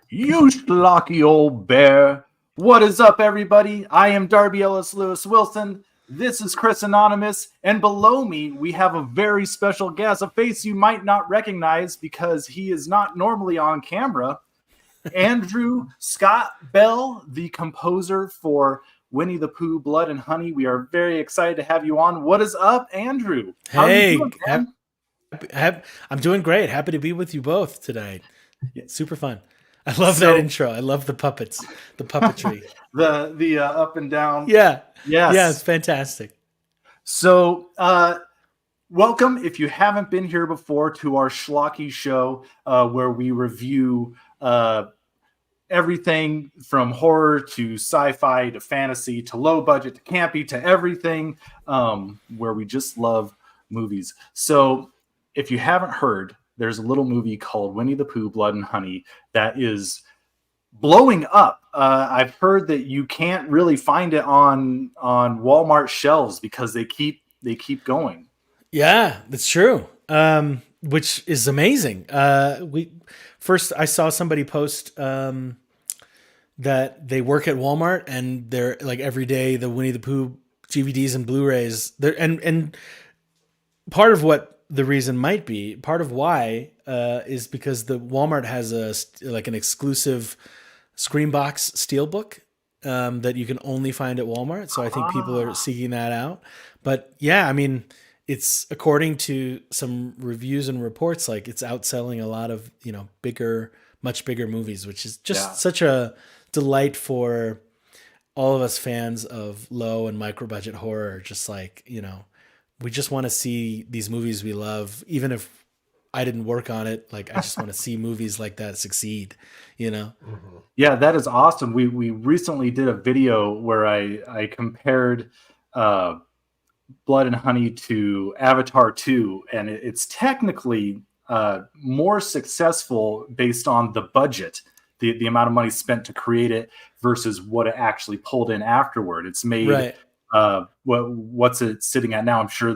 you schlocky old bear. What is up, everybody? I am Darby Ellis Lewis Wilson. This is Chris Anonymous, and below me we have a very special guest, a face you might not recognize because he is not normally on camera. Andrew Scott Bell, the composer for Winnie the Pooh, Blood and Honey. We are very excited to have you on. What is up, Andrew? How are you doing, man? I'm doing great. Happy to be with you both tonight. Super fun. I love that intro. I love the puppets, the puppetry. the up and down. Yeah. Yes. Yeah, it's fantastic. So welcome, if you haven't been here before, to our Schlocky show where we review everything from horror to sci-fi to fantasy to low budget to campy to everything, where we just love movies. So if you haven't heard, there's a little movie called Winnie the Pooh, Blood and Honey that is blowing up. I've heard that you can't really find it on Walmart shelves because they keep going. Yeah, that's true. Which is amazing. I saw somebody post that they work at Walmart and they're like every day the Winnie the Pooh DVDs and Blu-rays. And part of what the reason might be, part of why is because the Walmart has an exclusive Screenbox Steelbook that you can only find at Walmart. So I think people are seeking that out. But yeah, I mean, it's according to some reviews and reports, like it's outselling a lot of, much bigger movies, which is just such a delight for all of us fans of low and micro budget horror. Just like, we just want to see these movies we love, even if I didn't work on it. Like, I just want to see movies like that succeed, Mm-hmm. Yeah, that is awesome. We recently did a video where I compared Blood and Honey to Avatar 2, and it's technically more successful based on the budget, the amount of money spent to create it versus what it actually pulled in afterward. It's made right. What's it sitting at now? I'm sure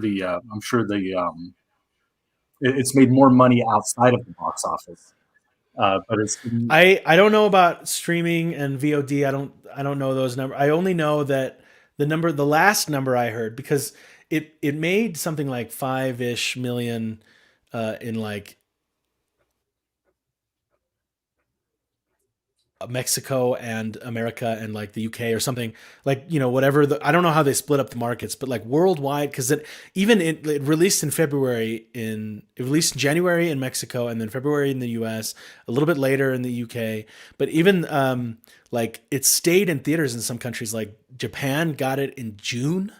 it's made more money outside of the box office. But it's I don't know about streaming and VOD. I don't know those numbers. I only know that the last number I heard, because it made something like 5-ish million in like Mexico and America and like the UK or something, like, whatever I don't know how they split up the markets, but like worldwide, because it released in January in Mexico and then February in the US, a little bit later in the UK, but even like it stayed in theaters in some countries. Like Japan got it in June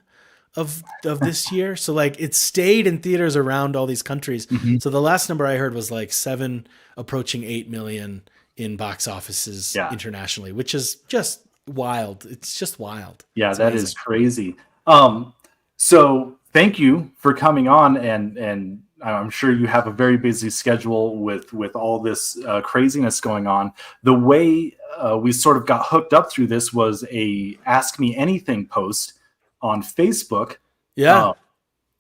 of this year, so like it stayed in theaters around all these countries. Mm-hmm. So the last number I heard was like 7 approaching 8 million in box offices internationally, which is just wild. It's just wild. Yeah, it's that amazing. is crazy. So thank you for coming on, and I'm sure you have a very busy schedule with all this craziness going on. The way we sort of got hooked up through this was a Ask Me Anything post on Facebook. Yeah.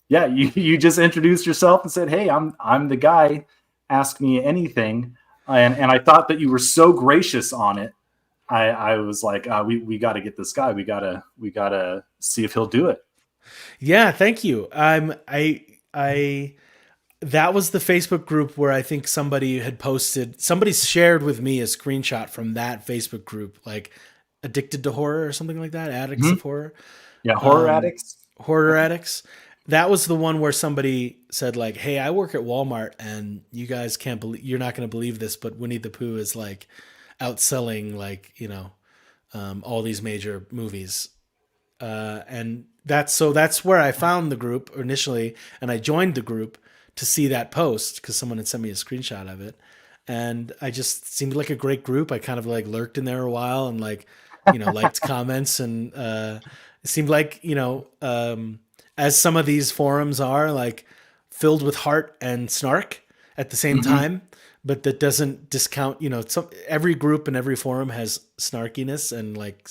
You just introduced yourself and said, "Hey, I'm the guy. Ask me anything." And I thought that you were so gracious on it. I was like, we got to get this guy. We gotta see if he'll do it. Yeah, thank you. I that was the Facebook group where I think somebody shared with me a screenshot from that Facebook group, like Addicted to Horror or something like that, Addicts of Horror. Yeah, Horror Addicts. Horror Addicts. That was the one where somebody said like, "Hey, I work at Walmart and you guys you're not going to believe this, but Winnie the Pooh is like outselling like, all these major movies." And that's where I found the group initially. And I joined the group to see that post because someone had sent me a screenshot of it. And I just seemed like a great group. I kind of like lurked in there a while and like, liked comments, and it seemed like, as some of these forums are, like filled with heart and snark at the same time, but that doesn't discount, every group and every forum has snarkiness and like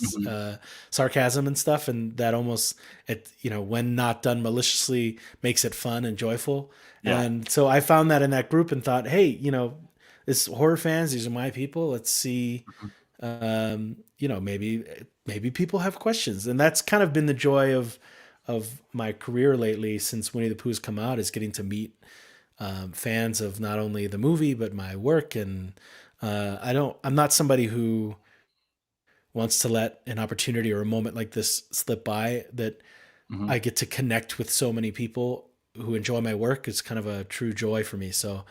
sarcasm and stuff. And that almost, when not done maliciously, makes it fun and joyful. Yeah. And so I found that in that group and thought, hey, It's horror fans. These are my people. Let's see. Maybe people have questions, and that's kind of been the joy of my career lately since Winnie the Pooh's come out, is getting to meet fans of not only the movie but my work. And I'm not somebody who wants to let an opportunity or a moment like this slip by, that Hmm. I get to connect with so many people who enjoy my work. It's kind of a true joy for me. So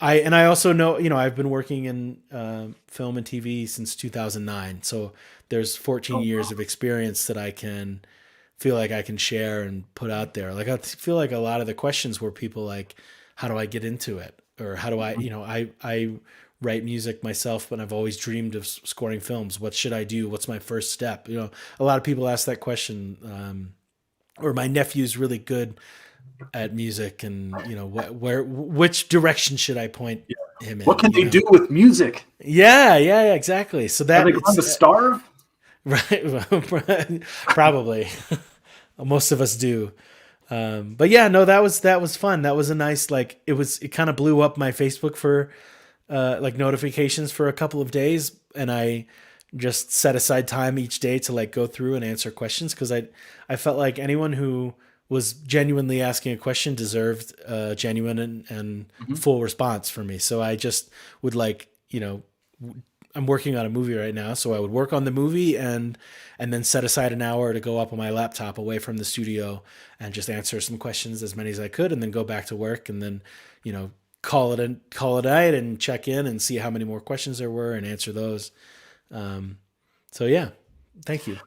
I also know, I've been working in film and TV since 2009. So there's 14 Oh, years wow. of experience that I can feel like I can share and put out there. Like I feel like a lot of the questions were people like, how do I get into it? Or how do I, Mhm. I write music myself, but I've always dreamed of scoring films. What should I do? What's my first step? A lot of people ask that question. Or my nephew's really good at music, and which direction should I point Yeah. him What in? can they do with music? Yeah, exactly. So Are they that going it's to starve? right, probably. Most of us do. But yeah, no, that was fun. That was a nice, like, it kind of blew up my Facebook for like notifications for a couple of days, and I just set aside time each day to like go through and answer questions, because I felt like anyone who was genuinely asking a question deserved a genuine and Mhm. full response from me. So I just would like, I'm working on a movie right now, so I would work on the movie and then set aside an hour to go up on my laptop away from the studio and just answer some questions, as many as I could, and then go back to work, and then call it a night and check in and see how many more questions there were and answer those. Um, so yeah, thank you.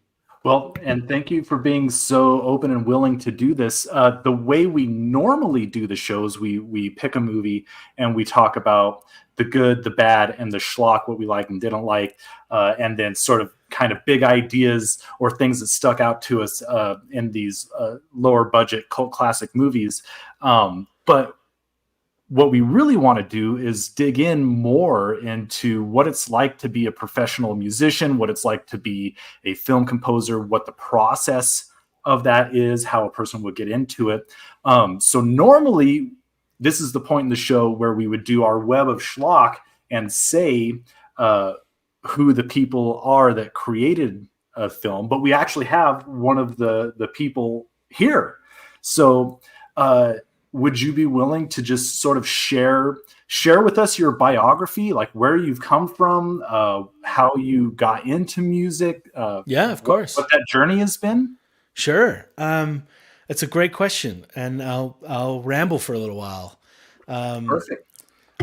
Well, and thank you for being so open and willing to do this. The way we normally do the shows, we pick a movie and we talk about the good, the bad, and the schlock, what we like and didn't like, and then sort of kind of big ideas or things that stuck out to us in these lower budget cult classic movies. But what we really want to do is dig in more into what it's like to be a professional musician, what it's like to be a film composer, what the process of that is, how a person would get into it. So normally, this is the point in the show where we would do our web of schlock and say uh, who the people are that created a film, but we actually have one of the people here. So uh, would you be willing to just sort of share with us your biography, like where you've come from, how you got into music, Yeah, of what course. that journey has been? Sure. It's a great question, and I'll ramble for a little while. Um, Perfect.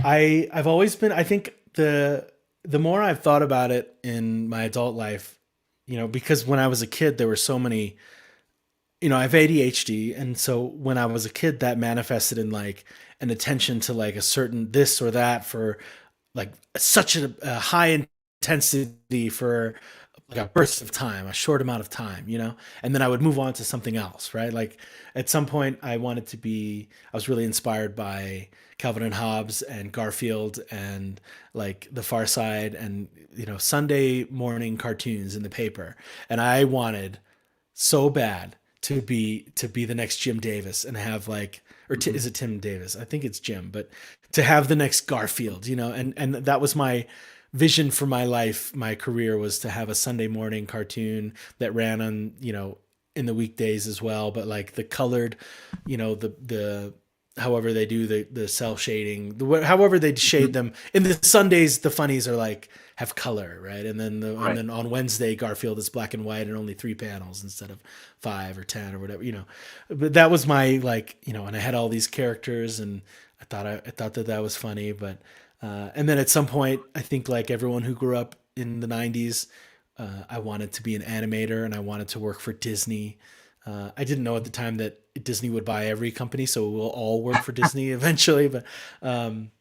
I've always been. I think the more I've thought about it in my adult life, because when I was a kid, there were so many. I have ADHD, and so when I was a kid, that manifested in like an attention to like a certain this or that for like such a high intensity for like a burst of time, a short amount of time, and then I would move on to something else, right? Like at some point, I was really inspired by Calvin and Hobbes and Garfield and like The Far Side and Sunday morning cartoons in the paper, and I wanted so bad to be the next Jim Davis and have like, Mhm. is it Tim Davis? I think it's Jim, but to have the next Garfield, and that was my vision for my life. My career was to have a Sunday morning cartoon that ran on, in the weekdays as well, but like the colored, the however they do the cell shading, however they shade Mhm. them in the Sundays, the funnies are like have color, right? And Right. then on Wednesday, Garfield is black and white and only 3 panels instead of 5 or 10 or whatever, But that was my like, and I had all these characters, and I thought that was funny, but and then at some point, I think like everyone who grew up in the '90s, I wanted to be an animator and I wanted to work for Disney. I didn't know at the time that Disney would buy every company, so we'll all work for Disney eventually. But and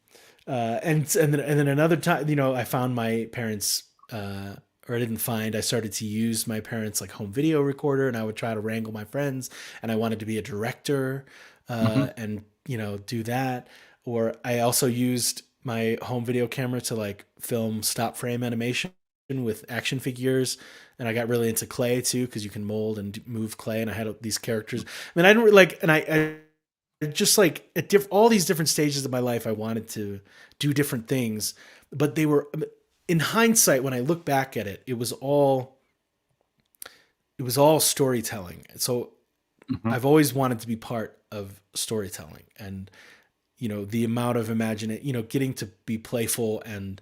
then another time, I found my parents, or I didn't find. I started to use my parents' like home video recorder, and I would try to wrangle my friends. And I wanted to be a director, Mhm. and do that. Or I also used my home video camera to like film stop frame animation with action figures, and I got really into clay too because you can mold and move clay, and I had these characters. I mean, I didn't like, and I just like at all these different stages of my life, I wanted to do different things, but they were, in hindsight, when I look back at it, it was all storytelling. So Mhm. I've always wanted to be part of storytelling, and the amount of imagine, getting to be playful and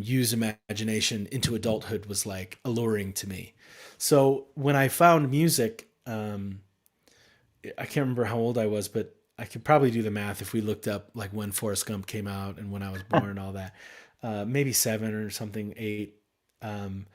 use imagination into adulthood was like alluring to me. So when I found music, I can't remember how old I was, but I could probably do the math if we looked up like when Forrest Gump came out and when I was born and all that. Maybe 7 or something, 8. Um,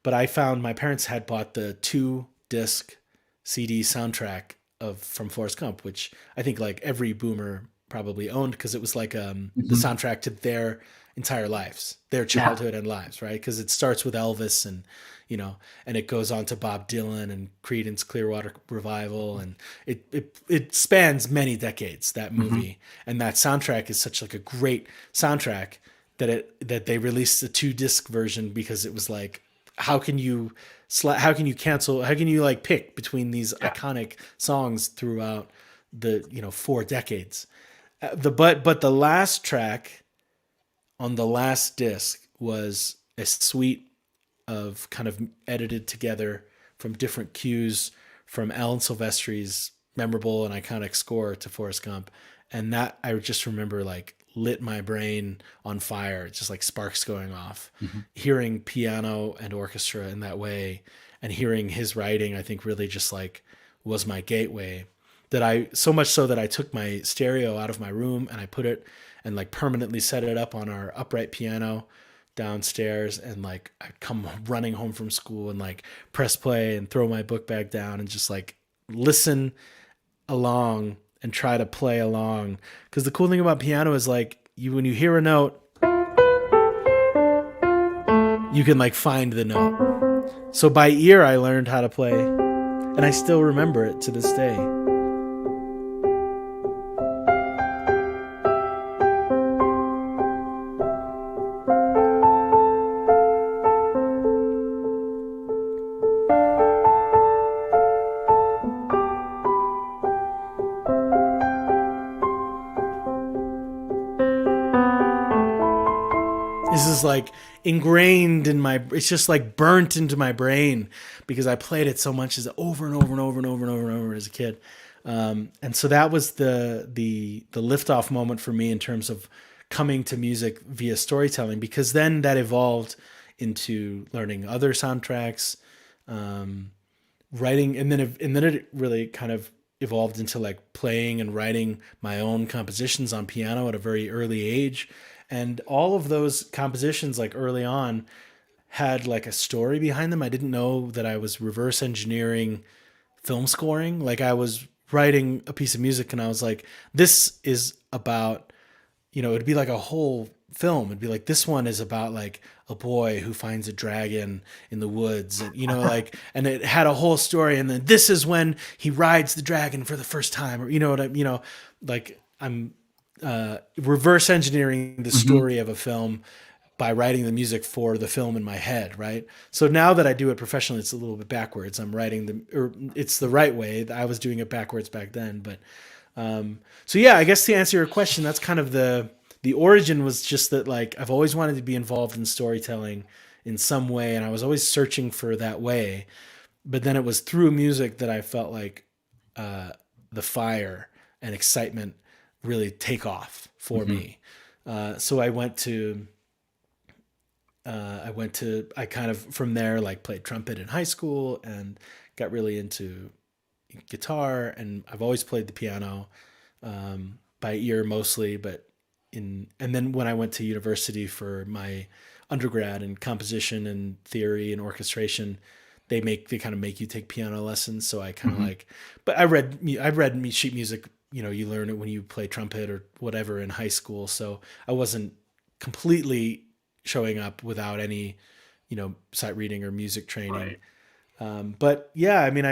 but I found my parents had bought the 2 disc CD soundtrack of from Forrest Gump, which I think like every boomer probably owned because it was like the Mhm. soundtrack to their entire lives, their Yeah. childhood and lives, right? Because it starts with Elvis and you know, and it goes on to Bob Dylan and Creedence Clearwater Revival, and it spans many decades. That Mhm. movie and that soundtrack is such like a great soundtrack that they released the 2 disc version because it was like how can you cancel, how can you like pick between these Yeah. iconic songs throughout the 4 decades. But the last track on the last disc was a suite of kind of edited together from different cues from Alan Silvestri's memorable and iconic score to Forrest Gump. And that I just remember like lit my brain on fire, just like sparks going off. Mhm. Hearing piano and orchestra in that way and hearing his writing, I think really just like was my gateway. That I, so much so that I took my stereo out of my room and I put it and like permanently set it up on our upright piano downstairs, and like I'd come running home from school and like press play and throw my book bag down and just like listen along and try to play along. Because the cool thing about piano is like you, when you hear a note, you can like find the note. So by ear I learned how to play, and I still remember it to this day. This is like ingrained in my, it's just like burnt into my brain because I played it so much as over and over and over and over and over and over as a kid. And so that was the liftoff moment for me in terms of coming to music via storytelling, because then that evolved into learning other soundtracks, um, writing, and then it really kind of evolved into like playing and writing my own compositions on piano at a very early age. And all of those compositions like early on had like a story behind them. I didn't know that I was reverse engineering film scoring. Like I was writing a piece of music and I was like, this is about, it'd be like a whole film. It'd be like, this one is about like a boy who finds a dragon in the woods, and like, and it had a whole story. And then this is when he rides the dragon for the first time, or like I'm reverse engineering the Mhm. story of a film by writing the music for the film in my head, right? So now that I do it professionally, it's a little bit backwards. I'm writing or it's the right way. I was doing it backwards back then, but so yeah, I guess to answer your question, that's kind of the origin was just that like I've always wanted to be involved in storytelling in some way, and I was always searching for that way. But then it was through music that I felt like the fire and excitement really take off for Mhm. me. So I kind of from there like played trumpet in high school and got really into guitar, and I've always played the piano by ear mostly, but and then when I went to university for my undergrad in composition and theory and orchestration, they kind of make you take piano lessons. So I kind of Mhm. like, but I read sheet music. You learn it when you play trumpet or whatever in high school. So I wasn't completely showing up without any, sight reading or music training. Right. But yeah, I mean,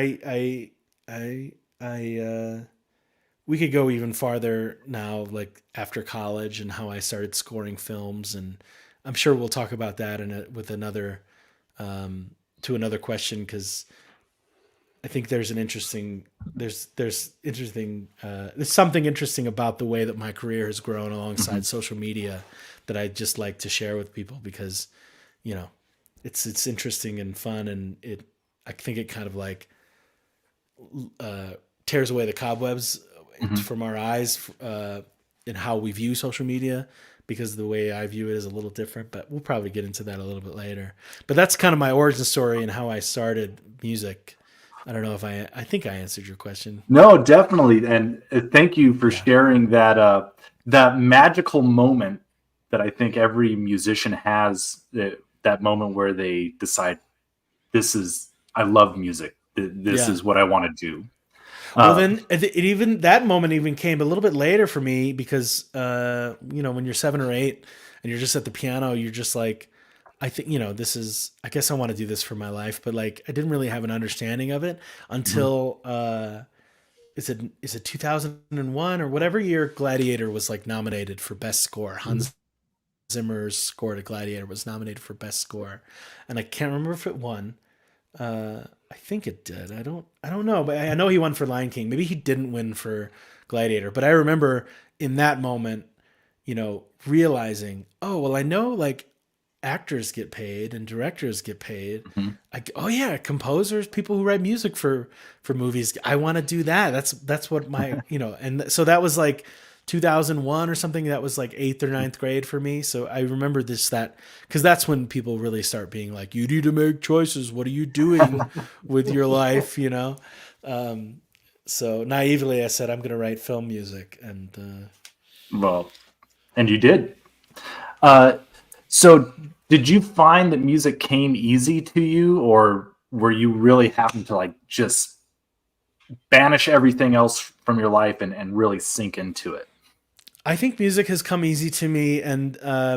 we could go even farther now, like after college and how I started scoring films, and I'm sure we'll talk about that with another to another question because I think there's an interesting there's something interesting about the way that my career has grown alongside social media that I just like to share with people because, you know, it's interesting and fun, and I think it kind of like tears away the cobwebs Mhm. from our eyes in how we view social media, because the way I view it is a little different, but we'll probably get into that a little bit later. But that's kind of my origin story and how I started music. I don't know if I think I answered your question. No, definitely, and thank you for Yeah. sharing that that magical moment that I think every musician has. That moment where they decide, "This is I love music. This Yeah. is what I want to do." Well, Uh, then it even that moment even came a little bit later for me because you know, when you're 7 or 8 and you're just at the piano, you're just like, I think, you know, this is, I guess I want to do this for my life, but like I didn't really have an understanding of it mhm, until is it 2001 or whatever year Gladiator was like nominated for best score. mhm. Hans Zimmer's score to Gladiator was nominated for best score, and I can't remember if it won. I think it did. I don't know, but I know he won for Lion King. Maybe he didn't win for Gladiator, but I remember in that moment, you know, realizing, oh, well, I know like actors get paid and directors get paid. Mhm. Oh yeah, composers, people who write music for movies. I want to do that. That's what my, you know, and so that was like 2001 or something. That was like eighth or ninth grade for me. So I remember this, that, because that's when people really start being like, you need to make choices. What are you doing with your life? You know. Um, so naively, I said I'm going to write film music, and Well, and you did. Uh, so, did you find that music came easy to you, or were you really having to like just banish everything else from your life and really sink into it? I think music has come easy to me, and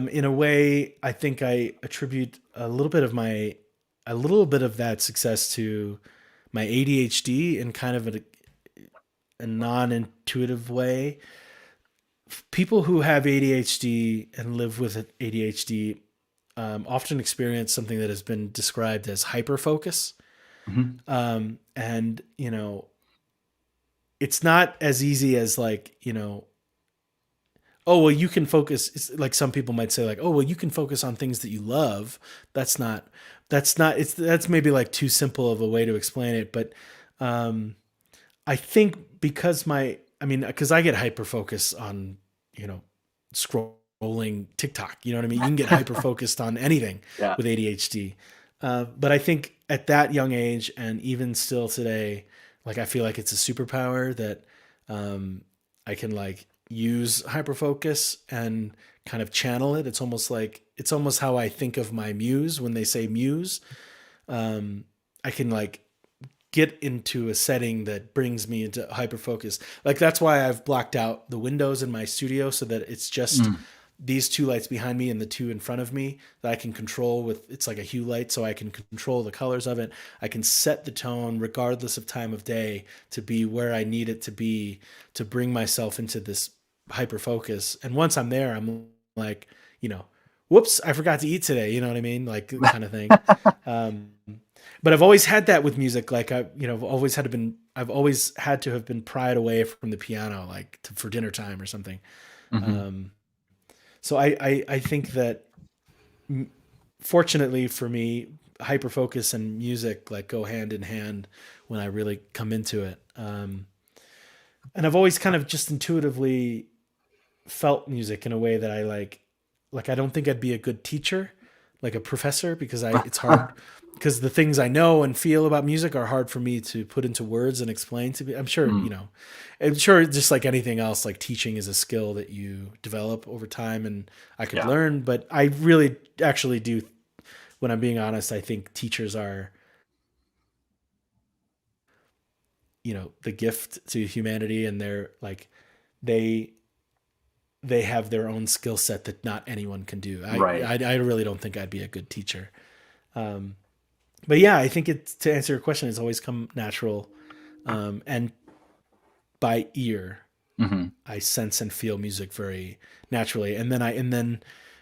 in a way, I think I attribute a little bit of that success to my ADHD in kind of a non-intuitive way. People who have ADHD and live with ADHD often experience something that has been described as hyperfocus, Mhm. and you know, it's not as easy as like, you know, oh well, you can focus, it's like some people might say like, oh well, you can focus on things that you love. that's not it's that's maybe like too simple of a way to explain it, but um I think because I mean, because I get hyper focus on, you know, scrolling TikTok, you know what I mean, you can get hyper focused on anything Yeah. with ADHD. But I think at that young age and even still today, like I feel like it's a superpower that um, I can like use hyperfocus and kind of channel it. It's almost like it's almost how I think of my muse when they say muse. Um, I can like get into a setting that brings me into hyperfocus. Like that's why I've blocked out the windows in my studio so that it's just Mm. these two lights behind me and the two in front of me that I can control with, it's like a hue light, so I can control the colors of it. I can set the tone regardless of time of day to be where I need it to be to bring myself into this hyper focus. And once I'm there, I'm like, you know, whoops, I forgot to eat today. You know what I mean? Like kind of thing. Um, but I've always had that with music. Like you know, I've always had to have been pried away from the piano, like for dinner time or something. Mhm. Um, so I think that fortunately for me, hyperfocus and music like go hand in hand when I really come into it. And I've always kind of just intuitively felt music in a way that I like I don't think I'd be a good teacher, like a professor, because I it's hard because the things I know and feel about music are hard for me to put into words and explain to me. I'm sure, you Mm. know, I'm sure just like anything else, like teaching is a skill that you develop over time and I could Yeah. learn, but I really actually do, when I'm being honest, I think teachers are, you know, the gift to humanity, and they're like they they have their own skill set that not anyone can do. Right. I really don't think I'd be a good teacher. Um, but yeah, I think it, to answer your question, it's always come natural, and by ear. Mhm. I sense and feel music very naturally, and then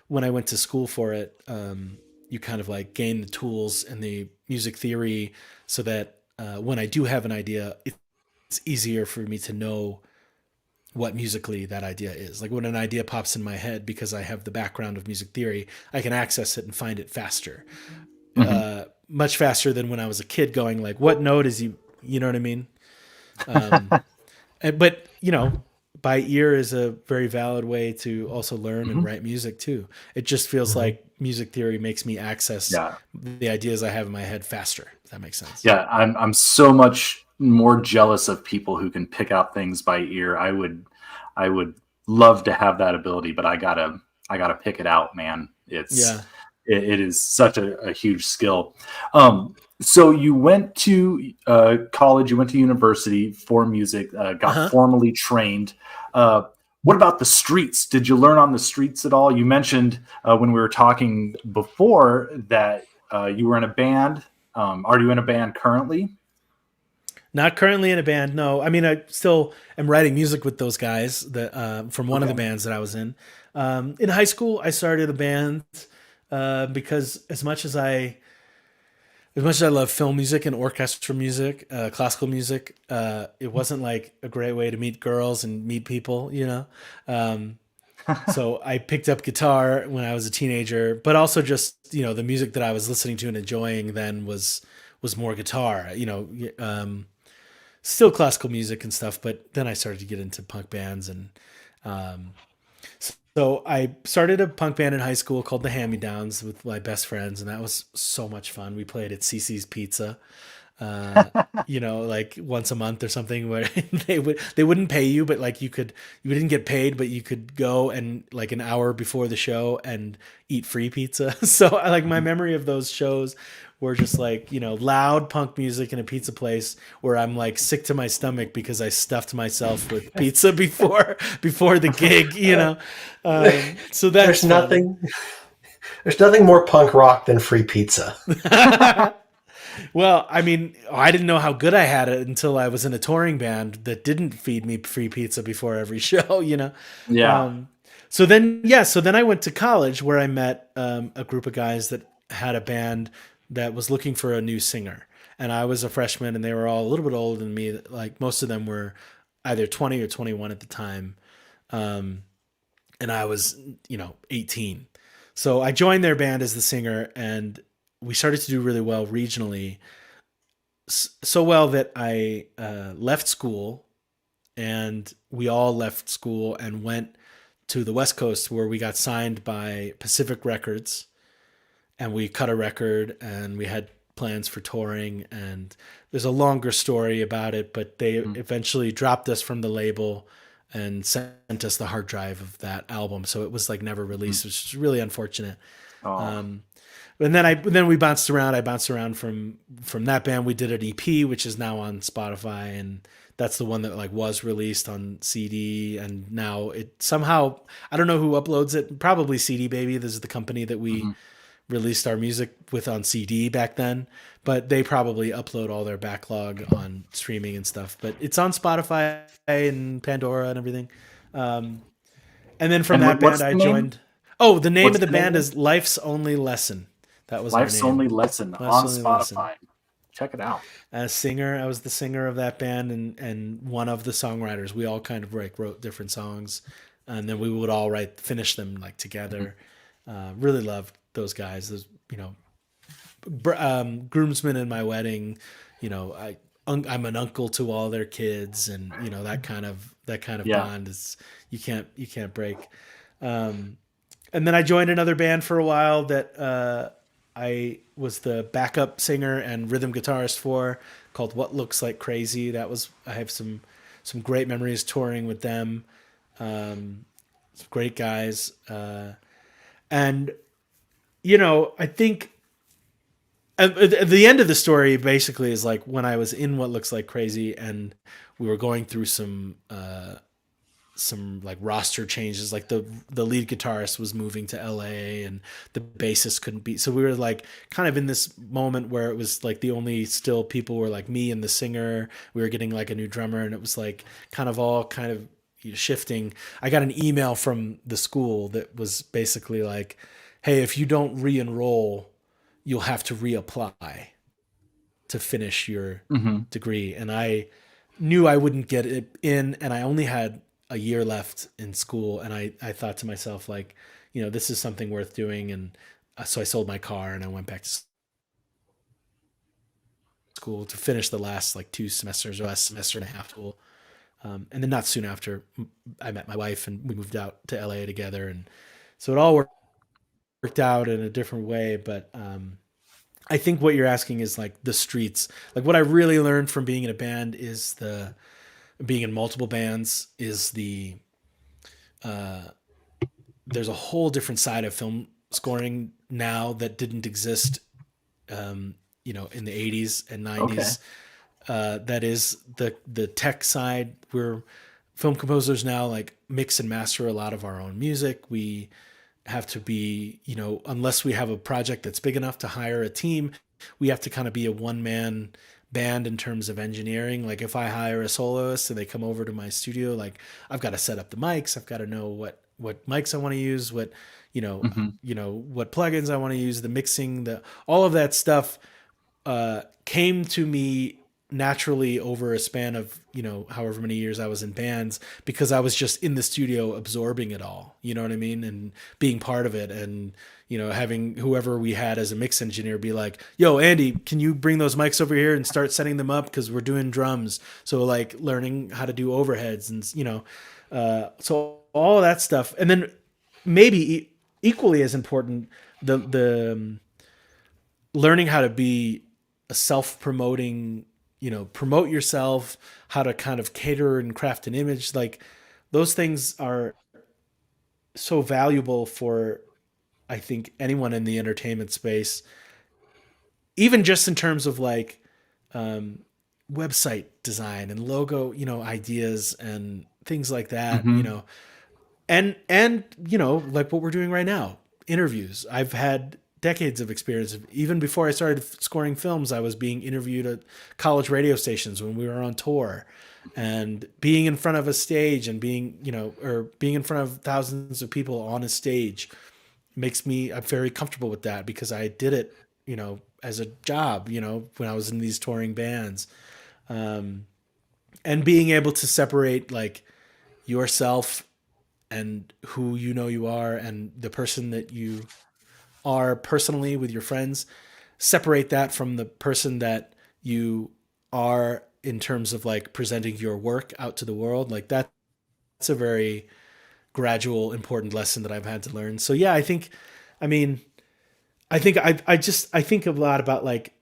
when I went to school for it, you kind of like gain the tools and the music theory so that when I do have an idea, it's easier for me to know what musically that idea is. Like when an idea pops in my head because I have the background of music theory, I can access it and find it faster, Mhm. much faster than when I was a kid going like, what note is you know what I mean? But by ear is a very valid way to also learn and Mhm. write music too. It just feels Mhm. like music theory makes me access Yeah. the ideas I have in my head faster. If that makes sense. Yeah, I'm so much more jealous of people who can pick out things by ear. I would love to have that ability, but I gotta pick it out, man. Yeah. It is such a huge skill. So you went to college, you went to university for music, got Uh-huh. formally trained. Uh, what about the streets? Did you learn on the streets at all? You mentioned when we were talking before that you were in a band. Are you in a band currently? Not currently in a band. No, I mean, I still am writing music with those guys that from one of the Okay. bands that I was in. In high school, I started a band because as much as I love film music and orchestral music, classical music, it wasn't like a great way to meet girls and meet people. Um, so I picked up guitar when I was a teenager, but also just the music that I was listening to and enjoying then was more guitar. Still classical music and stuff, but then I started to get into punk bands and um, so I started a punk band in high school called the Hand Me Downs with my best friends, and that was so much fun. We played at CC's Pizza, uh, like once a month or something, where they wouldn't pay you, but like you didn't get paid, but you could go and like an hour before the show and eat free pizza. So I like my memory of those shows were just like loud punk music in a pizza place where I'm like sick to my stomach because I stuffed myself with pizza before the gig. So that's There's fun. nothing. There's nothing more punk rock than free pizza. Well, I mean, I didn't know how good I had it until I was in a touring band that didn't feed me free pizza before every show. Yeah. Um, so then I went to college where I met a group of guys that had a band that was looking for a new singer. And I was a freshman and they were all a little bit older than me. Like most of them were either 20 or 21 at the time. Um, and I was, 18. So I joined their band as the singer and we started to do really well regionally. So well that I left school and we all left school and went to the West Coast where we got signed by Pacific Records and we cut a record and we had plans for touring and there's a longer story about it, but they eventually dropped us from the label and sent us the hard drive of that album. So it was like never released, which is really unfortunate. Oh. And then we bounced around. I bounced around from that band. We did an EP, which is now on Spotify, and that's the one that like was released on CD. And now it somehow I don't know who uploads it. Probably CD Baby. This is the company that we Mhm. released our music with on CD back then. But they probably upload all their backlog on streaming and stuff. But it's on Spotify and Pandora and everything. And then from And that band, what's I the name? joined. Oh, the name What's of the the name band again? is Life's Only Lesson. That was our Life's name. Only Lesson Life's on Only Lesson. Spotify. Check it out. As singer, I was the singer of that band and one of the songwriters. We all kind of like wrote different songs, and then we would all finish them like together. Really loved those guys. Those groomsmen in my wedding. I'm an uncle to all their kids, and that kind of Yeah. bond is you can't break. And then I joined another band for a while that I was the backup singer and rhythm guitarist for, called What Looks Like Crazy. I have some great memories touring with them. Some great guys, and I think at the end of the story basically is like when I was in What Looks Like Crazy and we were going through some like roster changes, like the lead guitarist was moving to LA and the bassist couldn't be, so we were like kind of in this moment where it was like the only still people were like me and the singer. We were getting like a new drummer and it was like kind of all kind of shifting. I got an email from the school that was basically like, hey, if you don't re-enroll you'll have to reapply to finish your Mm-hmm. degree. And I knew I wouldn't get it in, and I only had a year left in school. And I thought to myself, like, this is something worth doing. And so I sold my car and I went back to school to finish the last like 2 semesters or last semester and a half school. And then not soon after, I met my wife and we moved out to LA together. And so it all worked out in a different way. But I think what you're asking is like the streets. Like what I really learned from being in a band is being in multiple bands is there's a whole different side of film scoring now that didn't exist, in the 80s and 90s. That is the tech side. We're film composers now, like mix and master a lot of our own music. We have to be, unless we have a project that's big enough to hire a team, we have to kind of be a one-man band in terms of engineering. Like if I hire a soloist and they come over to my studio, like I've got to set up the mics. I've got to know what mics I want to use, what plugins I want to use, the mixing, all of that stuff came to me naturally over a span of, however many years I was in bands, because I was just in the studio absorbing it all, you know what I mean? And being part of it, and, having whoever we had as a mix engineer be like, yo, Andy, can you bring those mics over here and start setting them up? Cause we're doing drums. So like learning how to do overheads and, so all of that stuff. And then maybe equally as important, the learning how to be a self-promoting, promote yourself, how to kind of cater and craft an image. Like those things are so valuable for, I think, anyone in the entertainment space, even just in terms of like website design and logo, ideas and things like that, and like what we're doing right now, interviews. I've had decades of experience. Even before I started scoring films, I was being interviewed at college radio stations when we were on tour, and being in front of a stage and being in front of thousands of people on a stage I'm very comfortable with that, because I did it, as a job, when I was in these touring bands, and being able to separate like yourself and who you are and the person that you are personally with your friends, separate that from the person that you are in terms of like presenting your work out to the world. Like that's a very gradual, important lesson that I've had to learn. So yeah, I think a lot about like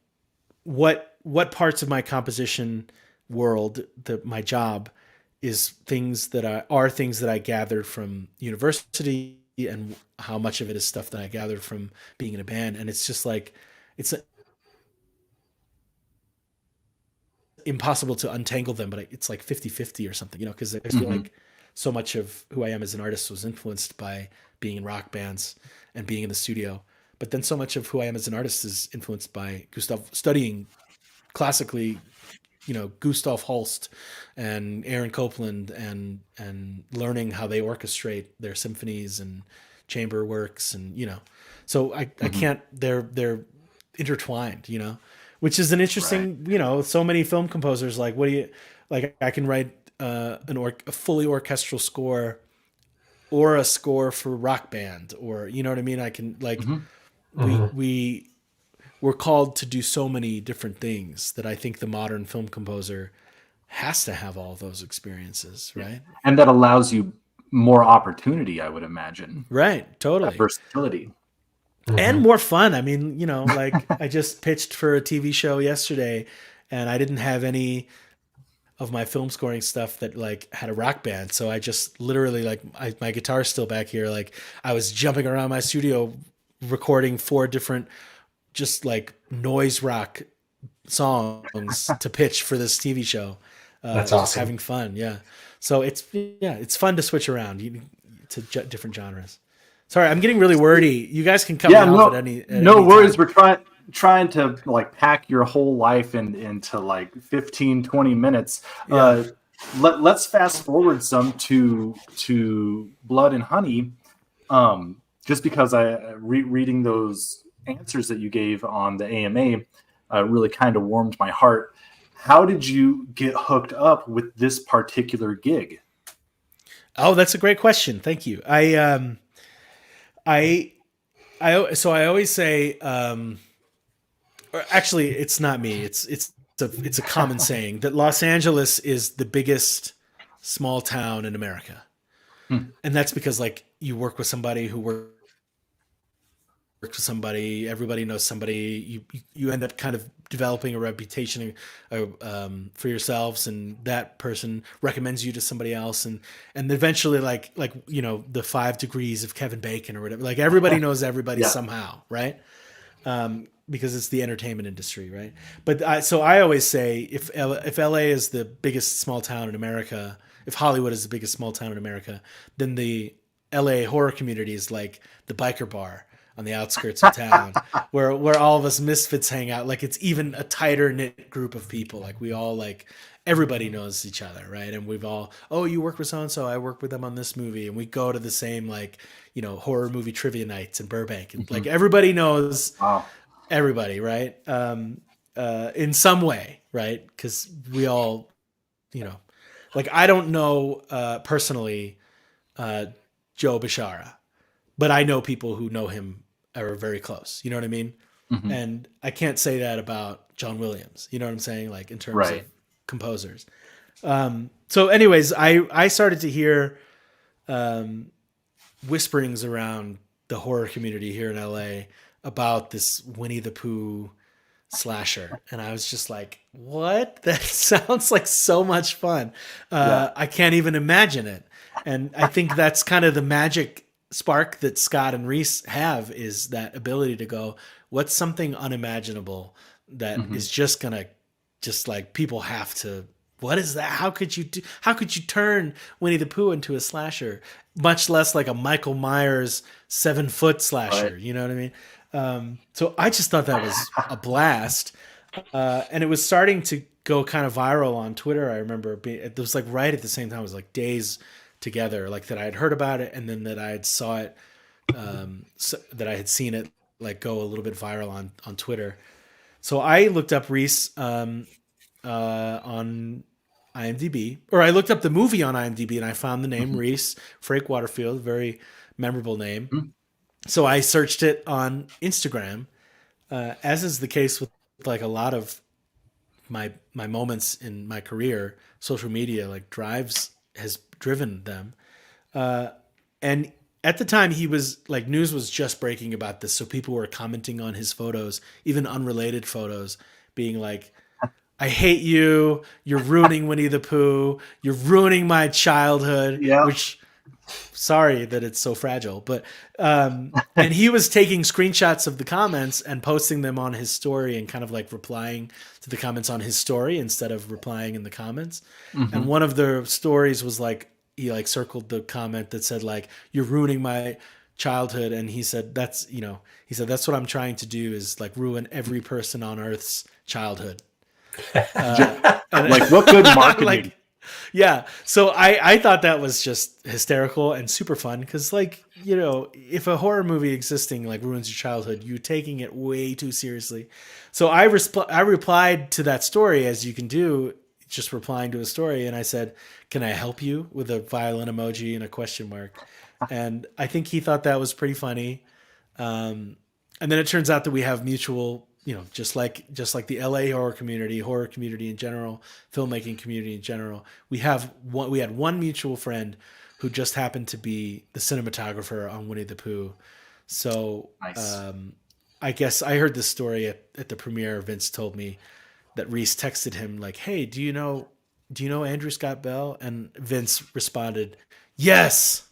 what parts of my composition world, my job is things that I gathered from university, and how much of it is stuff that I gathered from being in a band. And it's just like, it's impossible to untangle them, but it's like 50-50 or something, because I feel like so much of who I am as an artist was influenced by being in rock bands and being in the studio. But then so much of who I am as an artist is influenced by studying classically, Gustav Holst and Aaron Copland, and learning how they orchestrate their symphonies and chamber works. And, so I can't, they're intertwined, which is an interesting, right. So many film composers, like, I can write a fully orchestral score or a score for rock band, or, you know what I mean? I can we're called to do so many different things that I think the modern film composer has to have all those experiences, right? And that allows you more opportunity, I would imagine. Right, totally. That versatility. And more fun. I mean, like I just pitched for a TV show yesterday, and I didn't have any of my film scoring stuff that like had a rock band. So I just literally my guitar's still back here. Like I was jumping around my studio recording 4 different just like noise rock songs to pitch for this TV show. That's awesome. Having fun. Yeah. So it's fun to switch around to different genres. Sorry, I'm getting really wordy. You guys can cut me off at any worries. time. We're trying to like pack your whole life into like 15-20 minutes. Yeah. Let's fast forward some to Blood and Honey, just because reading those answers that you gave on the AMA, really kind of warmed my heart. How did you get hooked up with this particular gig? Oh, that's a great question. Thank you. So I always say, or actually, it's not me. It's a common saying that Los Angeles is the biggest small town in America, and that's because like you work with somebody who works with somebody, everybody knows somebody. You end up kind of developing a reputation for yourselves, and that person recommends you to somebody else, and eventually like the 5 degrees of Kevin Bacon or whatever. Like everybody knows everybody somehow, right? Because it's the entertainment industry, right? But so I always say if LA is the biggest small town in America, if Hollywood is the biggest small town in America, then the LA horror community is like the biker bar on the outskirts of town where all of us misfits hang out. Like it's even a tighter knit group of people. Like we all like, everybody knows each other. Right. And we've all, oh, you work with so-and-so, I work with them on this movie. And we go to the same, like, horror movie trivia nights in Burbank. And like everybody knows everybody. Right. In some way. Right. Cause we all, like I don't know personally Joe Bishara, but I know people who know him are very close. You know what I mean? Mm-hmm. And I can't say that about John Williams. You know what I'm saying? Like in terms of composers. So anyways, I started to hear whisperings around the horror community here in LA about this Winnie the Pooh slasher. And I was just like, what? That sounds like so much fun. I can't even imagine it. And I think that's kind of the magic spark that Scott and Reese have, is that ability to go, what's something unimaginable that is just gonna, just like people have to, what is that? How could you turn Winnie the Pooh into a slasher, much less like a Michael Myers 7-foot slasher? Right. You know what I mean? So I just thought that was a blast. And it was starting to go kind of viral on Twitter. I remember it was like right at the same time, it was like days together, like that I had heard about it, and then that I had saw it, that I had seen it like go a little bit viral on Twitter. So I looked up Reese on IMDb, or I looked up the movie on IMDb, and I found the name Reese Frake Waterfield, very memorable name. So I searched it on Instagram, as is the case with like a lot of my moments in my career. Social media like has driven them. And at the time he was like, news was just breaking about this. So people were commenting on his photos, even unrelated photos, being like, I hate you. You're ruining Winnie the Pooh. You're ruining my childhood, which sorry that it's so fragile, but, and he was taking screenshots of the comments and posting them on his story and kind of like replying to the comments on his story instead of replying in the comments. And one of the stories was like, he like circled the comment that said like, you're ruining my childhood. And he said, that's what I'm trying to do, is like ruin every person on Earth's childhood. Like what good marketing. Like, yeah. So I thought that was just hysterical and super fun. Cause like, if a horror movie existing like ruins your childhood, you're taking it way too seriously. So I replied to that story, as you can do, just replying to a story. And I said, can I help you, with a violin emoji and a question mark. And I think he thought that was pretty funny. And then it turns out that we have mutual, just like the LA horror community in general, filmmaking community in general, we had one mutual friend who just happened to be the cinematographer on Winnie the Pooh. So nice. I guess I heard this story at the premiere. Vince told me that Reese texted him like, hey, do you know Andrew Scott Bell? And Vince responded, yes,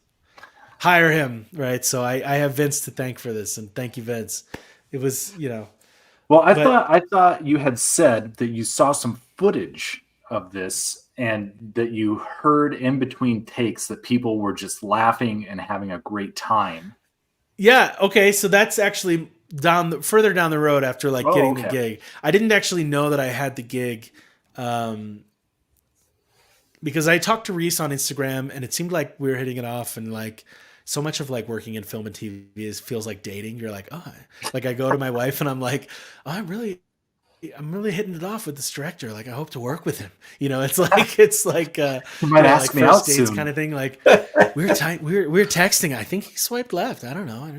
hire him. Right. So I have Vince to thank for this, and thank you, Vince. It was, Well, I thought you had said that you saw some footage of this and that you heard in between takes that people were just laughing and having a great time. Yeah. Okay. So that's actually further down the road after like getting the gig. I didn't actually know that I had the gig because I talked to Reese on Instagram, and it seemed like we were hitting it off, and like, so much of like working in film and TV feels like dating. You're like, oh, like I go to my wife and I'm like, oh, I'm really I'm really hitting it off with this director. Like, I hope to work with him. It's like You might ask me first out dates soon. kind of thing. Like, we're texting. I think he swiped left. I don't know.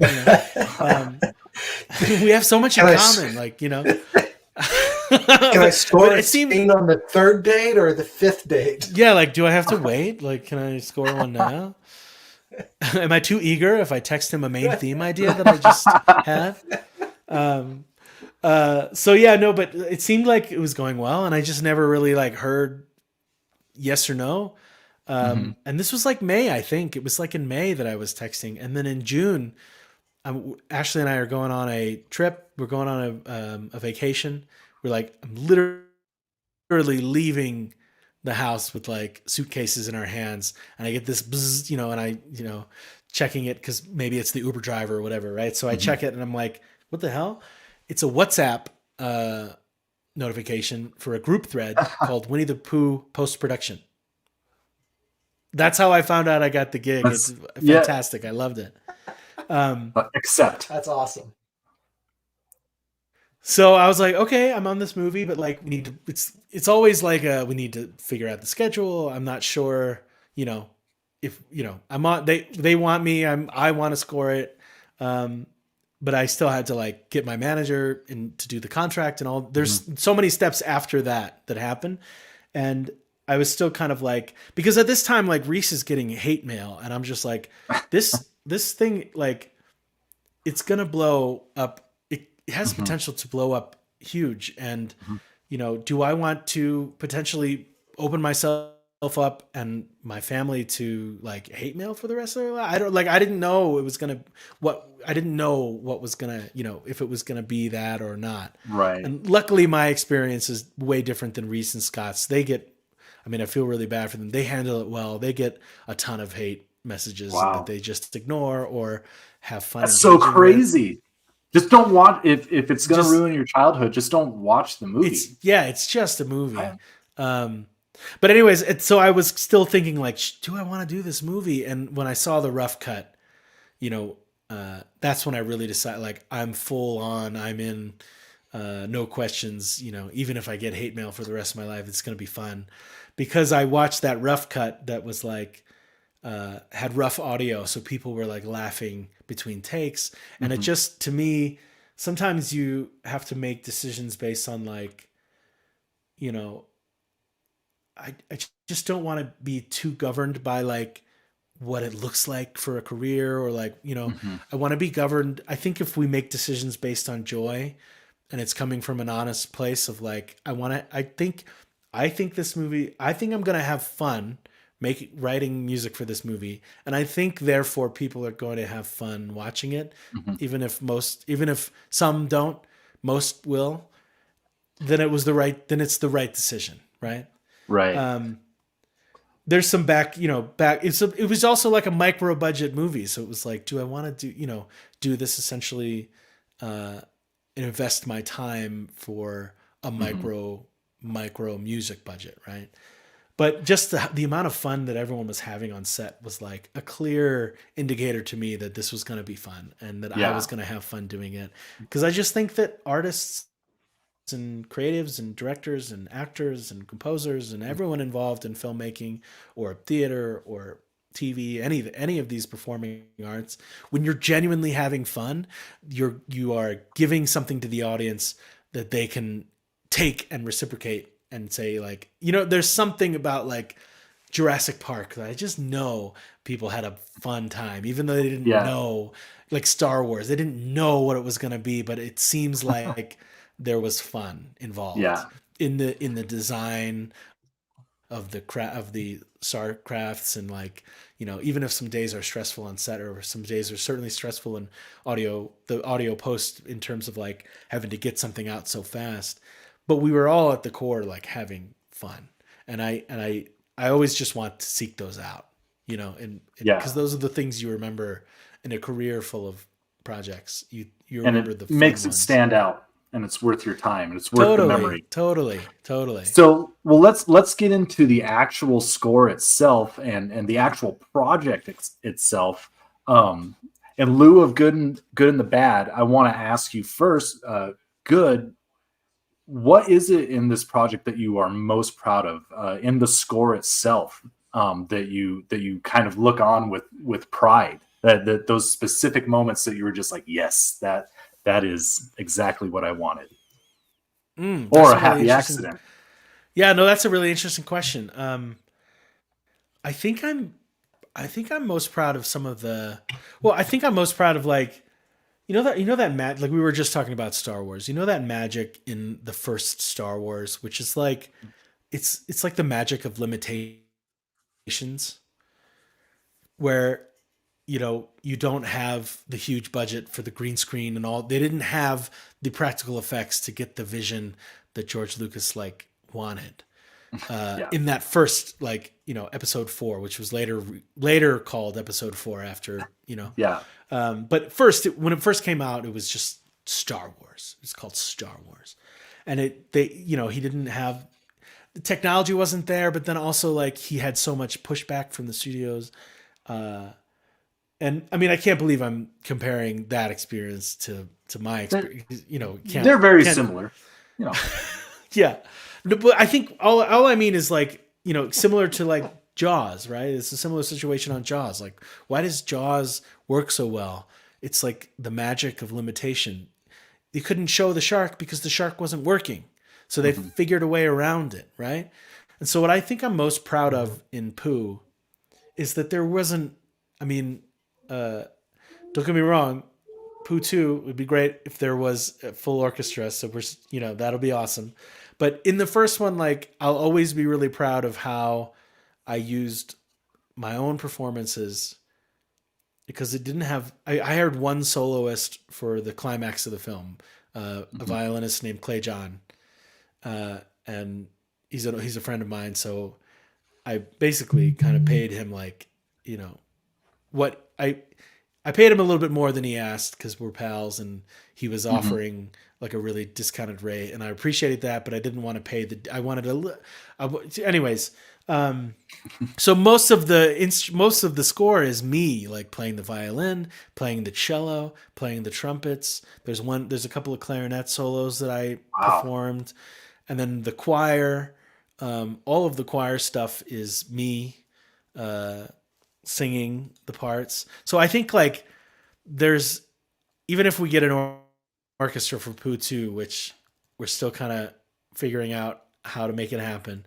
We have so much in common. Can I score a seemed, scene on the third date or the fifth date? yeah. Like, do I have to wait? Like, can I score one now? Am I too eager if I text him a main theme idea that I just had? So yeah, no, but it seemed like it was going well, and I just never really like heard yes or no. And this was like May, I think it was like in May that I was texting, and then in June, Ashley and I are going on a trip. We're going on a vacation. We're like, I'm literally leaving the house with like suitcases in our hands, and I get this buzz, and I, checking it because maybe it's the Uber driver or whatever, right? So I check it, and I'm like, what the hell? It's a WhatsApp notification for a group thread called Winnie the Pooh post-production. That's how I found out I got the gig. It's fantastic. I loved it. Accept. That's awesome. So I was like, okay, I'm on this movie, but like we need to, it's always like we need to figure out the schedule. I'm not sure, if, I'm on, they want me, I want to score it. But I still had to like get my manager and to do the contract and all. There's so many steps after that happen. And I was still kind of like, because at this time, like Reese is getting hate mail, and I'm just like, this thing, like, it's going to blow up. It has potential to blow up huge. And, do I want to potentially open myself up and my family to like hate mail for the rest of their life? I didn't know it was going to, I didn't know what was going to, if it was going to be that or not. Right. And luckily my experience is way different than Reese and Scott's. I feel really bad for them. They handle it well. They get a ton of hate messages that they just ignore or have fun. That's so crazy. Just don't watch, if it's going to ruin your childhood, just don't watch the movie. It's just a movie. But anyways, so I was still thinking like, do I want to do this movie? And when I saw the rough cut, that's when I really decided, like, I'm full on, I'm in, no questions, even if I get hate mail for the rest of my life, it's going to be fun. Because I watched that rough cut that was like, had rough audio. So people were like laughing between takes. And it just, to me, sometimes you have to make decisions based on like, I just don't want to be too governed by like what it looks like for a career or like, I want to be governed. I think if we make decisions based on joy and it's coming from an honest place of like, I think this movie, I think I'm going to have fun writing music for this movie. And I think therefore people are going to have fun watching it. Even if some don't, most will, then it's the right decision. Right. Right. There's some it was also like a micro budget movie. So it was like, do I want to do this essentially, and invest my time for a micro music budget. Right. But just the amount of fun that everyone was having on set was like a clear indicator to me that this was going to be fun and that I was going to have fun doing it. Because I just think that artists and creatives and directors and actors and composers and everyone involved in filmmaking or theater or TV, any of these performing arts, when you're genuinely having fun, you are giving something to the audience that they can take and reciprocate and say like, there's something about like Jurassic Park that I just know people had a fun time, even though they didn't know, like Star Wars, they didn't know what it was going to be, but it seems like there was fun involved in the design of the star crafts. And like, even if some days are stressful on set or some days are certainly stressful in the audio post in terms of like having to get something out so fast, but we were all at the core, like having fun. And I always just want to seek those out, because those are the things you remember in a career full of projects. You remember the fun makes ones. It stand out. And it's worth your time, and it's worth the memory. Totally. So, well, let's get into the actual score itself and the actual project itself. In lieu of good and the bad, I want to ask you first, good. what is it in this project that you are most proud of, in the score itself, that you kind of look on with pride? That those specific moments that you were just like, yes, that is exactly what I wanted, or That's a a really happy interesting. accident. Yeah, no, that's a really interesting question. I think I'm most proud of some of the. Well, I think I'm most proud of like, like we were just talking about Star Wars. You know that magic in the first Star Wars, which is like, it's like the magic of limitations, where you don't have the huge budget for the green screen and all. They didn't have the practical effects to get the vision that George Lucas like wanted. Yeah, In that first, like, episode 4, which was later called episode 4 after, yeah, but first, when it first came out, it was just Star Wars. It's called Star Wars. And he didn't have, the technology wasn't there, but then also like he had so much pushback from the studios. And I mean, I can't believe I'm comparing that experience to my experience. they're very similar. You know, Yeah. No, but I think all I mean is like, similar to like Jaws, right? It's a similar situation on Jaws. Like, why does Jaws work so well? It's like the magic of limitation. They couldn't show the shark because the shark wasn't working. So they figured a way around it, right? And so what I think I'm most proud of in Pooh is that there wasn't, I mean, don't get me wrong, Pooh 2 would be great if there was a full orchestra. So that'll be awesome. But in the first one, like, I'll always be really proud of how I used my own performances, because it didn't have, I hired one soloist for the climax of the film, a violinist named Clay John. And he's a friend of mine. So I basically kind of paid him like, what I paid him a little bit more than he asked because we're pals, and he was offering like a really discounted rate, and I appreciated that, but I didn't want to pay I wanted anyways. So most of the score is me like playing the violin, playing the cello, playing the trumpets. There's a couple of clarinet solos that I performed, and then the choir. All of the choir stuff is me singing the parts. So I think like there's, even if we get an orchestra for Pooh 2, which we're still kind of figuring out how to make it happen,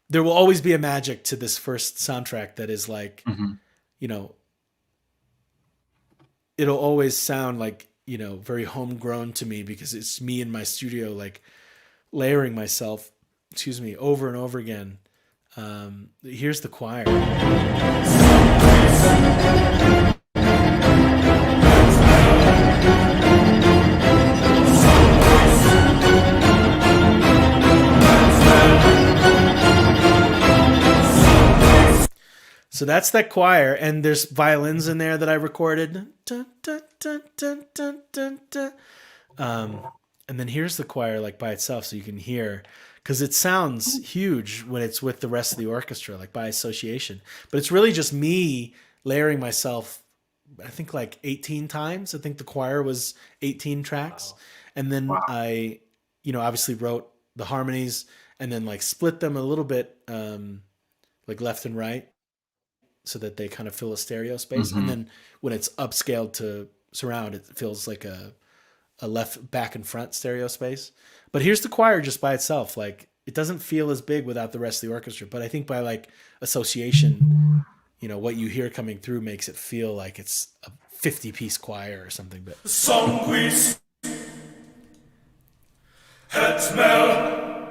there will always be a magic to this first soundtrack that is like, it'll always sound like, very homegrown to me, because it's me in my studio, like layering myself, over and over again. Here's the choir. So that's that choir, and there's violins in there that I recorded. And then here's the choir like by itself, so you can hear, because it sounds huge when it's with the rest of the orchestra, like by association. But it's really just me layering myself, I think like 18 times. I think the choir was 18 tracks. And then I, obviously wrote the harmonies and then like split them a little bit, like left and right, so that they kind of fill a stereo space. And then when it's upscaled to surround, it feels like a left, back, and front stereo space. But here's the choir just by itself. Like, it doesn't feel as big without the rest of the orchestra. But I think by like association, what you hear coming through makes it feel like it's a 50-piece choir or something. But Sanguis et mel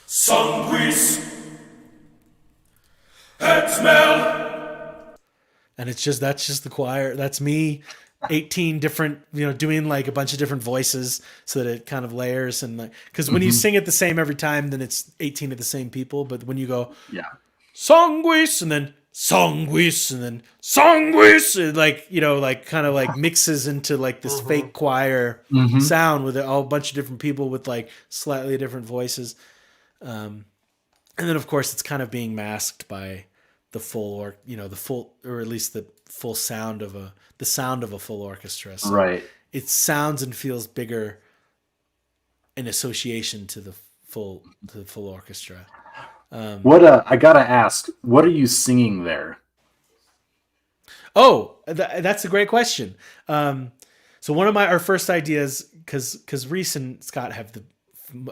sanguis et mel. And that's just the choir. That's me, 18 different, doing like a bunch of different voices so that it kind of layers. And like, because when you sing it the same every time, then it's 18 of the same people. But when you go, sanguis, and then sanguis, and then sanguis, it like, like kind of like mixes into like this fake choir sound with a bunch of different people with like slightly different voices. And then of course it's kind of being masked by the full, or or at least the full sound of the sound of a full orchestra. So right. It sounds and feels bigger an association to the full orchestra. What I gotta ask, what are you singing there? Oh, that's a great question. So one of our first ideas, because Reese and Scott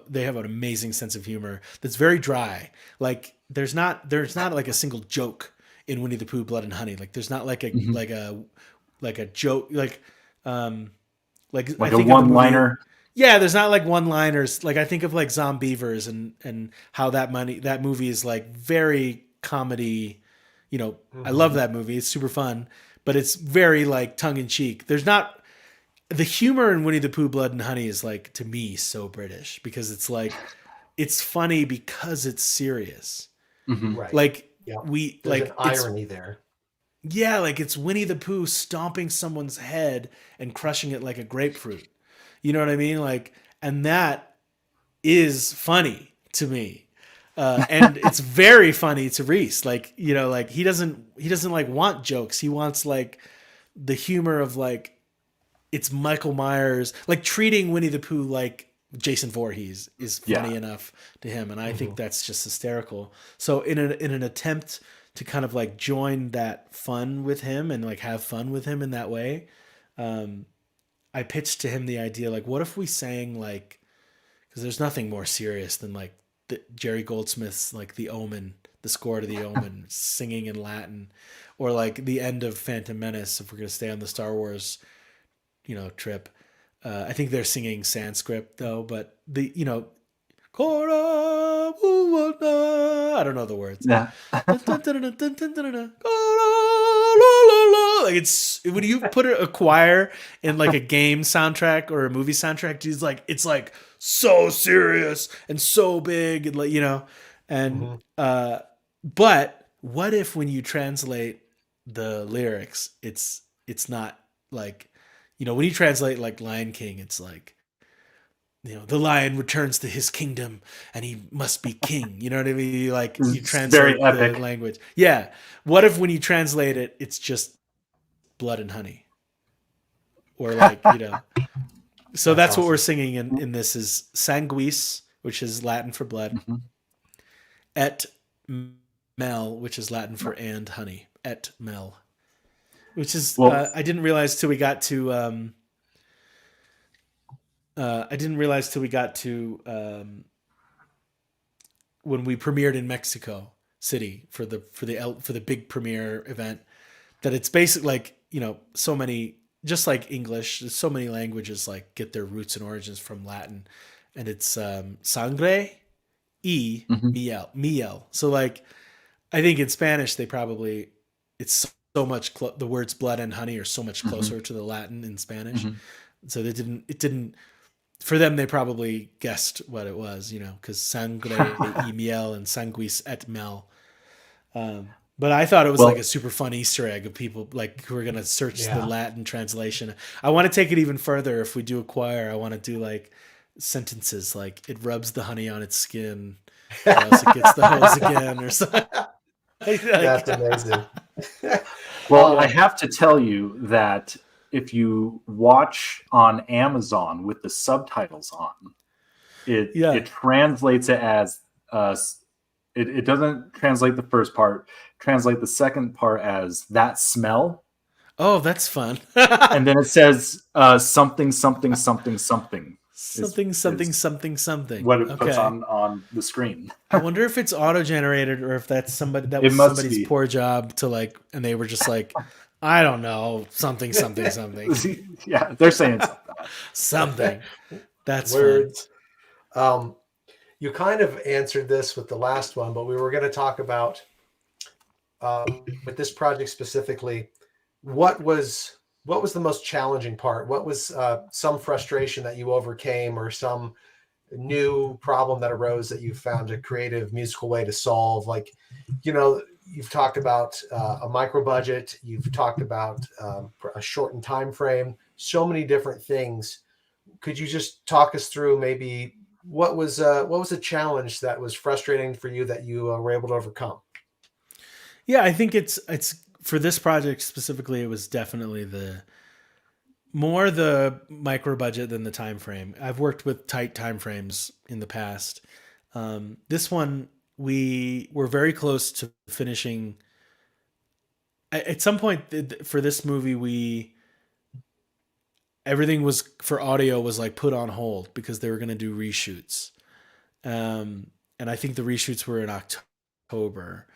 they have an amazing sense of humor that's very dry. Like there's not like a single joke in Winnie the Pooh, Blood and Honey. Like there's not like a joke like Like I a think one-liner? Yeah, there's not like one-liners. Like I think of like Zombievers and how that movie is like very comedy. You know, I love that movie. It's super fun, but it's very like tongue in cheek. There's not the humor in Winnie the Pooh, Blood and Honey is like to me so British because it's like it's funny because it's serious. Right. Like Yeah. we There's like an irony there. Yeah, like it's Winnie the Pooh stomping someone's head and crushing it like a grapefruit. You know what I mean? Like, and that is funny to me. And it's very funny to Reese. Like, you know, like he doesn't like want jokes. He wants like the humor of like, it's Michael Myers, like treating Winnie the Pooh like Jason Voorhees is funny enough to him. And I think that's just hysterical. So in an attempt to kind of like join that fun with him and like have fun with him in that way, I pitched to him the idea, like, what if we sang like, because there's nothing more serious than like Jerry Goldsmith's like The Omen, the score to The Omen, singing in Latin, or like the end of Phantom Menace. If we're gonna stay on the Star Wars, you know, trip, I think they're singing Sanskrit though, but the I don't know the words. Yeah. Like it's when you put a choir in like a game soundtrack or a movie soundtrack, it's like so serious and so big and like, you know, and but what if when you translate the lyrics, it's not like, you know, when you translate like Lion King, it's like, you know, the lion returns to his kingdom and he must be king. You know what I mean? Like you translate very epic. the language. Yeah. What if when you translate it, it's just blood and honey? Or like, you know. So that's what we're singing in this is sanguis, which is Latin for blood. Et mel, which is Latin for and honey. Et mel. Which is I didn't realize till we got to when we premiered in Mexico City for the big premiere event, that it's basically like, you know, so many, just like English, so many languages like get their roots and origins from Latin, and it's sangre y miel. So like, I think in Spanish they probably, it's so much the words blood and honey are so much closer to the Latin in Spanish. So it didn't for them, they probably guessed what it was, you know, because sangre y miel and sanguis et mel. But I thought it was like a super fun Easter egg of people like who are going to search the Latin translation. I want to take it even further. If we do a choir, I want to do like sentences like it rubs the honey on its skin, or else it gets the hose again, or something. That's amazing. Well, I have to tell you that if you watch on Amazon with the subtitles on, it translates it as it doesn't translate the first part, translate the second part as that smell. Oh, that's fun. And then it says something something something something. Something. What it puts on the screen. I wonder if it's auto-generated or if that's somebody's poor job to like, and they were just like, I don't know, something. Yeah, they're saying something. That's words. You kind of answered this with the last one, but we were going to talk about with this project specifically, what was the most challenging part? What was some frustration that you overcame, or some new problem that arose that you found a creative musical way to solve? Like, you know, you've talked about a micro budget, you've talked about a shortened time frame, so many different things. Could you just talk us through maybe what was a challenge that was frustrating for you that you were able to overcome? Yeah, I think it's for this project specifically, it was definitely more the micro budget than the time frame. I've worked with tight time frames in the past. This one, we were very close to finishing. At some point for this movie, everything was for audio was like put on hold because they were going to do reshoots. And I think the reshoots were in October.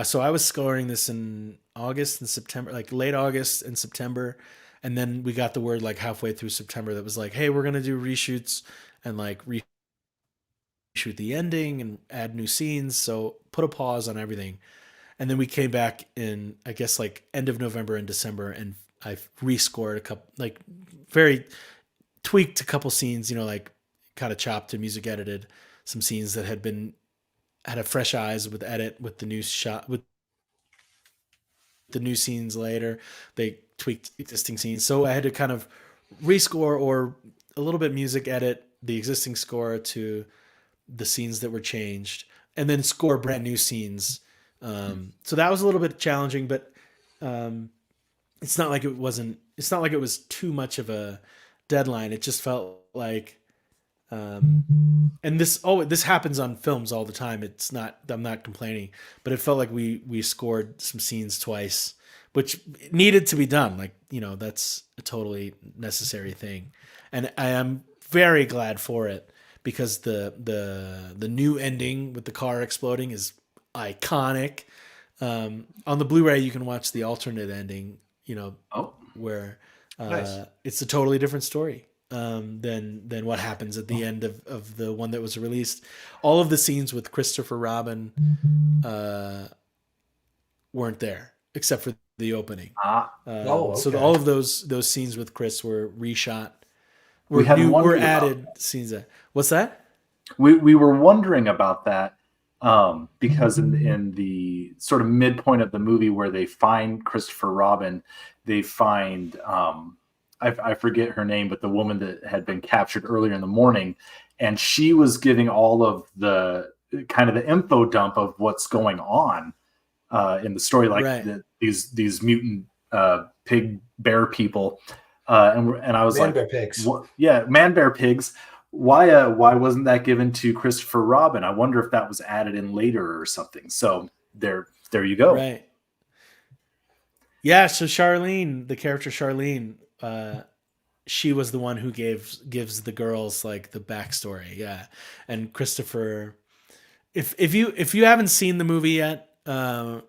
So I was scoring this in August and September, like late August and September. And then we got the word like halfway through September that was like, hey, we're going to do reshoots and like reshoot the ending and add new scenes. So put a pause on everything. And then we came back in, I guess, like end of November and December, and I rescored a couple, like very tweaked a couple scenes, like kind of chopped and music edited some scenes that had a fresh eyes with the new shot, with the new scenes later. They tweaked existing scenes. So I had to kind of rescore or a little bit music edit the existing score to the scenes that were changed, and then score brand new scenes. So that was a little bit challenging, but it's not like it was too much of a deadline. It just felt like, and this happens on films all the time. I'm not complaining, but it felt like we scored some scenes twice, which needed to be done. Like, that's a totally necessary thing. And I am very glad for it, because the new ending with the car exploding is iconic. On the Blu-ray, you can watch the alternate ending, where Nice. it's a totally different story than what happens at the end of the one that was released. All of the scenes with Christopher Robin weren't there except for the opening. Okay. So all of those scenes with Chris were reshot. We had wondered added scenes. What's that? We were wondering about that because in the sort of midpoint of the movie where they find Christopher Robin, they find I forget her name, but the woman that had been captured earlier in the morning, and she was giving all of the kind of the info dump of what's going on in the story, like right. these mutant pig bear people, and I was Man like, bear pigs. yeah, man bear pigs. Why wasn't that given to Christopher Robin? I wonder if that was added in later or something. So there you go. Right. Yeah. So Charlene, the character Charlene, she was the one who gives the girls like the backstory. Yeah. And Christopher, if you haven't seen the movie yet, turn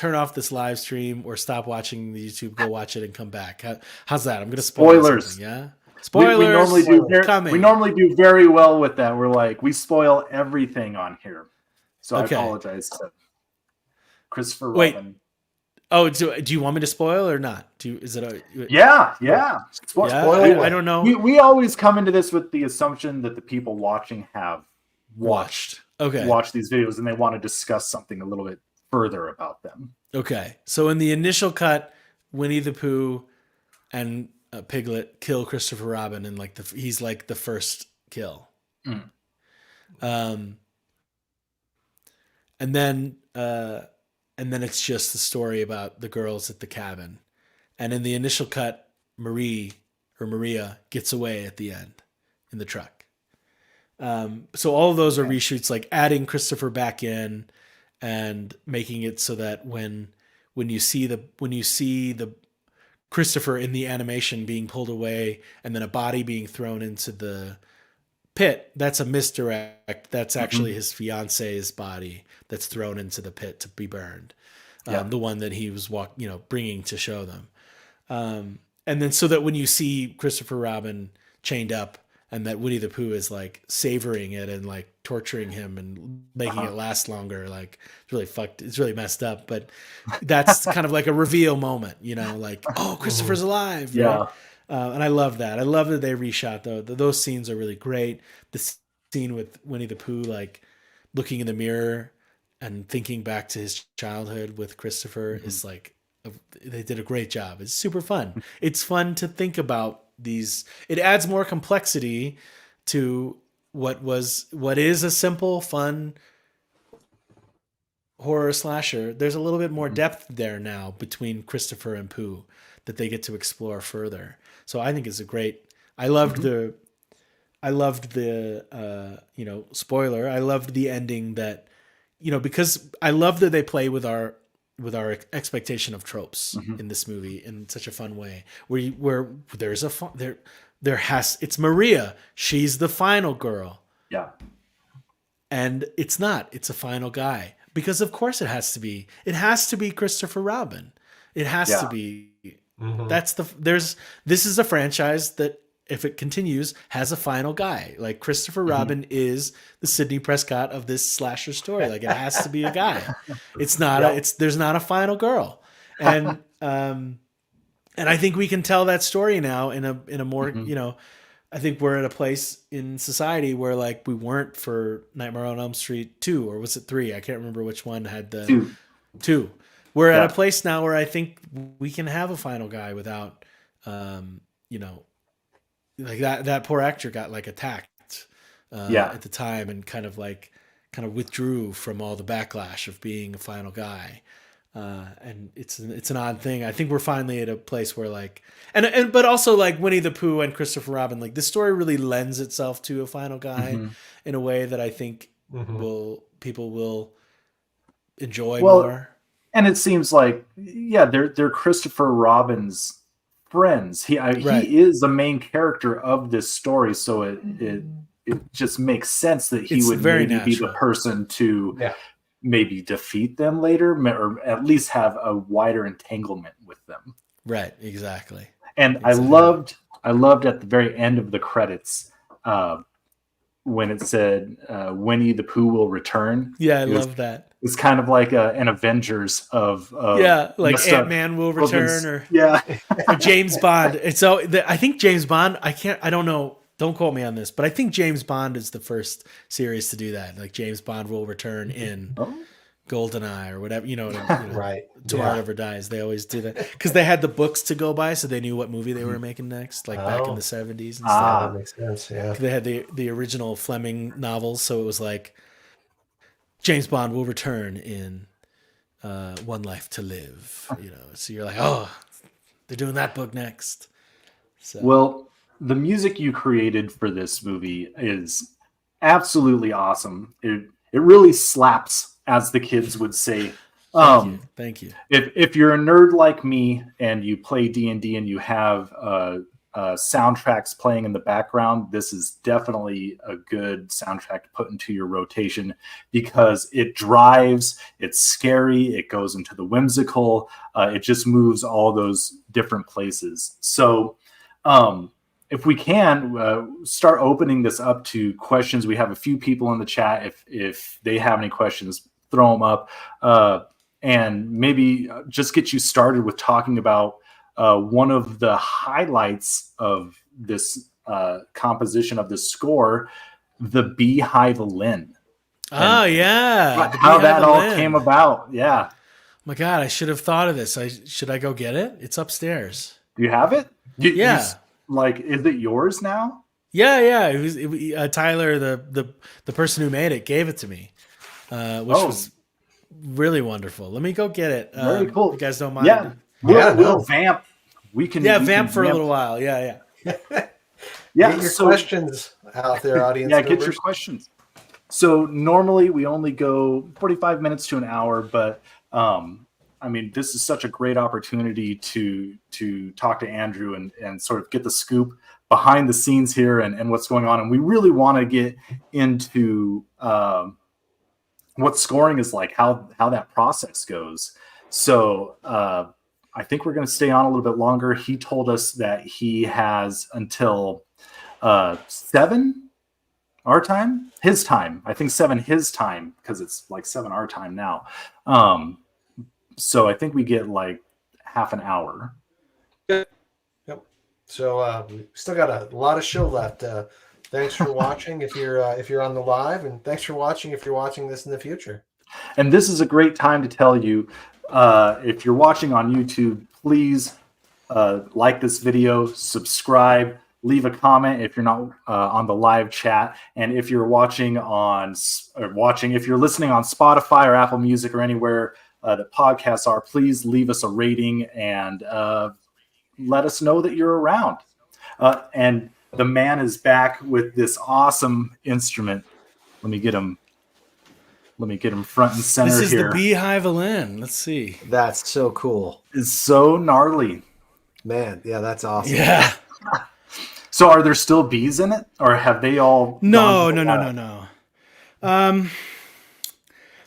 off this live stream or stop watching the YouTube, go watch it and come back. How's that? I'm going to spoil Spoilers. something, yeah. Spoilers. We normally do very well with that. We're like, we spoil everything on here. So okay. I apologize to Christopher Robin. Oh, do you want me to spoil or not? Yeah. Spoil I don't know. We always come into this with the assumption that the people watching have watched these videos and they want to discuss something a little bit further about them. Okay. So in the initial cut, Winnie the Pooh and Piglet kill Christopher Robin, and he's like the first kill. And then it's just the story about the girls at the cabin. And in the initial cut, Maria gets away at the end in the truck. So all of those are reshoots, like adding Christopher back in and making it so that when you see the Christopher in the animation being pulled away and then a body being thrown into the pit, that's a misdirect. That's actually his fiance's body that's thrown into the pit to be burned. The one that he was bringing to show them. And then so that when you see Christopher Robin chained up and that Winnie the Pooh is like savoring it and like torturing him and making it last longer, like it's really fucked. It's really messed up, but that's kind of like a reveal moment, like, oh, Christopher's alive. Yeah. Right? And I love that. I love that they reshot though. Those scenes are really great. The scene with Winnie the Pooh, like looking in the mirror and thinking back to his childhood with Christopher is like, they did a great job. It's super fun. It's fun to think about these. It adds more complexity to what is a simple, fun horror slasher, there's a little bit more depth there now between Christopher and Pooh that they get to explore further. So I think it's a great. I loved the spoiler. I loved the ending that, because I love that they play with our expectation of tropes in this movie in such a fun way, where there's it's Maria. She's the final girl. Yeah. And it's not. It's a final guy. Because of course it has to be. It has to be Christopher Robin. It has to be. This is a franchise that, if it continues, has a final guy. Like Christopher Robin is the Sidney Prescott of this slasher story. Like it has to be a guy. It's not there's not a final girl. And I think we can tell that story now in a more, I think we're at a place in society where like we weren't for Nightmare on Elm Street 2, or was it 3? I can't remember which one had the 2. We're at a place now where I think we can have a final guy without, like that poor actor got like attacked at the time and kind of withdrew from all the backlash of being a final guy. And it's an odd thing. I think we're finally at a place where like, but also like Winnie the Pooh and Christopher Robin, like this story really lends itself to a final guy in a way that I think people will enjoy more. And it seems like, they're Christopher Robin's friends. He is the main character of this story, so it just makes sense that he would maybe be the person to maybe defeat them later, or at least have a wider entanglement with them. Right, exactly. And I loved at the very end of the credits when it said Winnie the Pooh will return. Yeah, I love that. It's kind of like an Avengers of like Ant-Man will return, or James Bond. I think James Bond. I don't know. Don't quote me on this, but I think James Bond is the first series to do that. Like James Bond will return in GoldenEye or whatever. Right. Tomorrow Never Dies. They always do that because they had the books to go by, so they knew what movie they were making next. Like back in the 70s and stuff. That makes sense. Yeah. They had the original Fleming novels, so it was like James Bond will return in One Life to Live. So you're like, oh, they're doing that book next. So. Well, the music you created for this movie is absolutely awesome. It really slaps, as the kids would say. Thank you. If you're a nerd like me and you play D&D and you have soundtracks playing in the background, this is definitely a good soundtrack to put into your rotation because it drives, it's scary, it goes into the whimsical, it just moves all those different places. So if we can start opening this up to questions. We have a few people in the chat. If they have any questions, throw them up, and maybe just get you started with talking about one of the highlights of this composition of the score, the Beehive Lynn. Oh, yeah. How that all came about. Yeah. Oh my God, I should have thought of this. Should I go get it? It's upstairs. Do you have it? Yeah. Is it yours now? Yeah. It was Tyler, the person who made it, gave it to me, which was really wonderful. Let me go get it. Very cool. You guys don't mind? Yeah. We'll vamp. We can vamp for a little while. Yeah. Get your questions out there, audience. Get your questions. So normally we only go 45 minutes to an hour, but this is such a great opportunity to talk to Andrew and sort of get the scoop behind the scenes here and what's going on. And we really want to get into what scoring is like, how that process goes. So I think we're going to stay on a little bit longer. He told us that he has until 7 our time, his time. I think 7 his time because it's like 7 our time now. So I think we get like half an hour. Yep. So we still got a lot of show left. Thanks for watching if you're on the live, and thanks for watching if you're watching this in the future. And this is a great time to tell you, if you're watching on YouTube, please like this video, subscribe, leave a comment if you're not on the live chat. And if you're watching if you're listening on Spotify or Apple Music or anywhere that podcasts are, please leave us a rating and let us know that you're around. And the man is back with this awesome instrument. Let me get him front and center This is here. the Beehive violin. Let's see. That's so cool. It's so gnarly. Man, yeah, that's awesome. Yeah. So are there still bees in it, or have they all? No.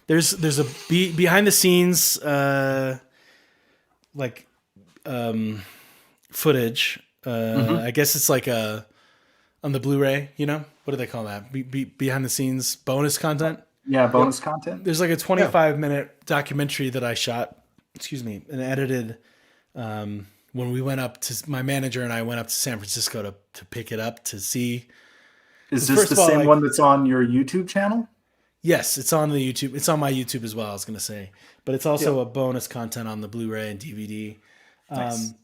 There's a behind the scenes footage. I guess it's like on the Blu-ray. What do they call that? Behind the scenes bonus content. Yeah, bonus content. There's like a 25-minute documentary that I shot. And edited. When we went up to, my manager and I went up to San Francisco to pick it up to see. Is this the same one that's on your YouTube channel? Yes, it's on the YouTube. It's on my YouTube as well, I was going to say. But it's also a bonus content on the Blu-ray and DVD. Nice.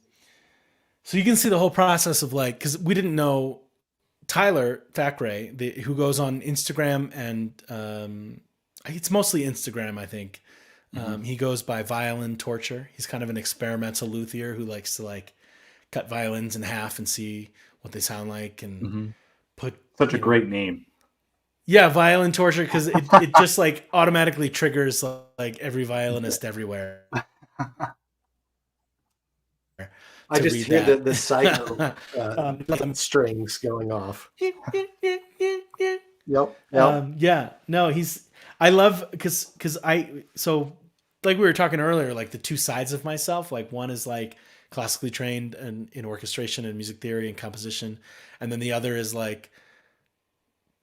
So you can see the whole process of because we didn't know Tyler Thackeray, who goes on Instagram and it's mostly Instagram, I think. He goes by Violin Torture. He's kind of an experimental luthier who likes to cut violins in half and see what they sound like and put such a great name. Yeah, Violin Torture, because it just automatically triggers every violinist everywhere. I just hear the cycle strings going off. Yep. Yeah. No, I love because like we were talking earlier, the two sides of myself, one is classically trained in orchestration and music theory and composition. And then the other is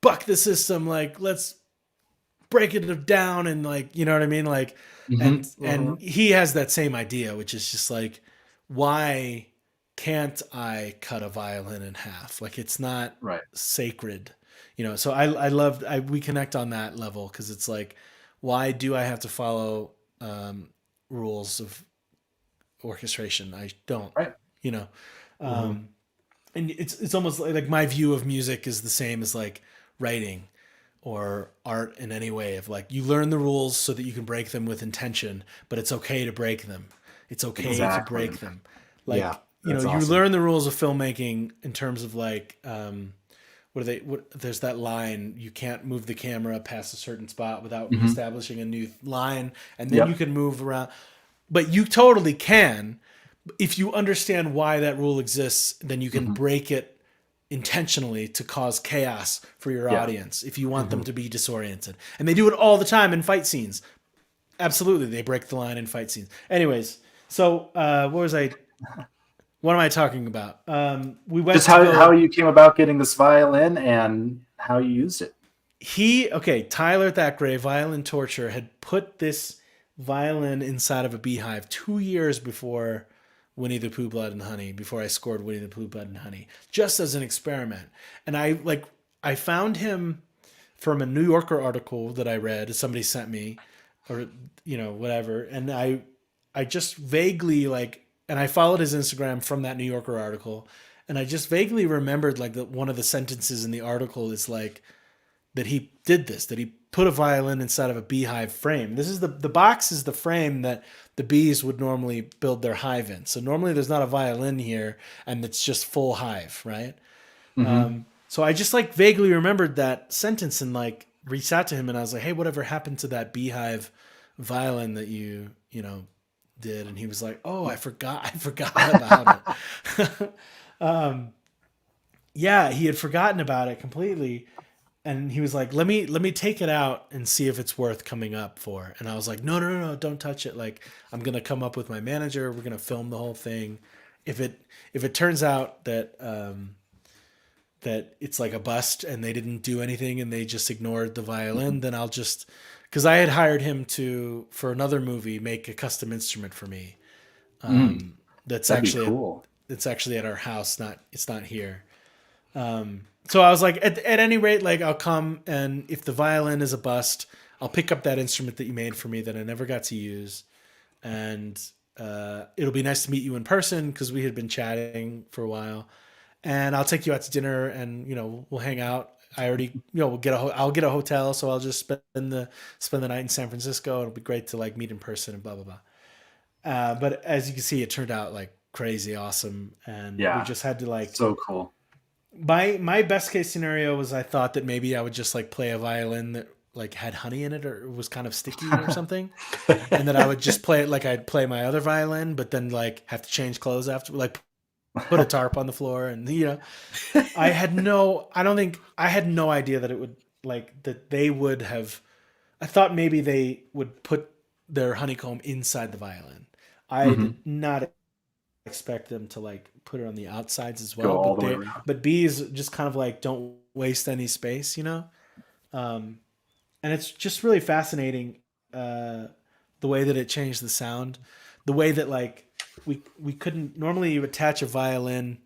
buck the system. Let's break it down. And you know what I mean? And he has that same idea, which is just why can't I cut a violin in half? It's not sacred, so we connect on that level. Cause it's why do I have to follow rules of orchestration? I don't, and it's almost like my view of music is the same as writing or art in any way of you learn the rules so that you can break them with intention, but it's okay to break them. It's okay to break them. You learn the rules of filmmaking in terms of there's that line, you can't move the camera past a certain spot without establishing a new line, and then you can move around. But you totally can. If you understand why that rule exists, then you can break it intentionally to cause chaos for your audience if you want them to be disoriented. And they do it all the time in fight scenes. Absolutely, they break the line in fight scenes. Anyways, so what am I talking about? We went just how you came about getting this violin and how you used it. Tyler Thackeray, Violin Torture, had put this violin inside of a beehive 2 years before Winnie the Pooh, Blood and Honey, before I scored Winnie the Pooh, Blood and Honey, just as an experiment. And I found him from a New Yorker article that I read, somebody sent me, or whatever. And I just vaguely and I followed his Instagram from that New Yorker article, and I just vaguely remembered one of the sentences in the article is that he did this, that he put a violin inside of a beehive frame. This is the box is the frame that the bees would normally build their hive in. So normally there's not a violin here, and it's just full hive, right? So I just vaguely remembered that sentence and reached out to him, and I was like, hey, whatever happened to that beehive violin that you did? And he was like, oh, I forgot about it. He had forgotten about it completely. And he was like, let me take it out and see if it's worth coming up for. And I was like, no, don't touch it. I'm going to come up with my manager. We're going to film the whole thing. If it turns out that it's a bust and they didn't do anything and they just ignored the violin, then I'll just, because I had hired him for another movie, make a custom instrument for me. That's actually cool. It's actually at our house. It's not here. So I was like, at any rate, I'll come, and if the violin is a bust, I'll pick up that instrument that you made for me that I never got to use. And it'll be nice to meet you in person because we had been chatting for a while. and I'll take you out to dinner, and we'll hang out. I already, I'll get a hotel, so I'll just spend the night in San Francisco. It'll be great to like meet in person and blah blah blah. But as you can see, it turned out like crazy awesome, and we just had to like so cool. My best case scenario was I thought that maybe I would just like play a violin that like had honey in it or was kind of sticky or something, and then I would just play it like I'd play my other violin, but then like have to change clothes after, like put a tarp on the floor, and I had no idea that it would like that they would have. I thought maybe they would put their honeycomb inside the violin. I did not expect them to like put it on the outsides as well, but bees just kind of like don't waste any space, and it's just really fascinating the way that it changed the sound, the way that like we couldn't normally attach a violin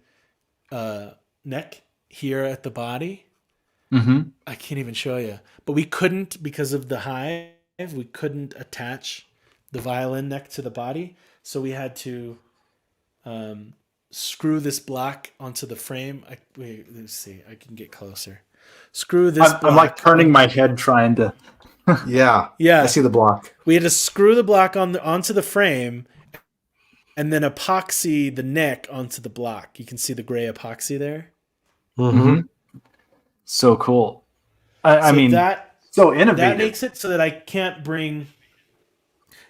neck here at the body. I can't even show you, but we couldn't because of the hive. We couldn't attach the violin neck to the body, so we had to screw this block onto the frame. Let's see. I can get closer. Screw this block. I'm like turning my head trying to. Yeah. I see the block. We had to screw the block onto the frame, and then epoxy the neck onto the block. You can see the gray epoxy there. So cool. I mean, so innovative. That makes it so that I can't bring.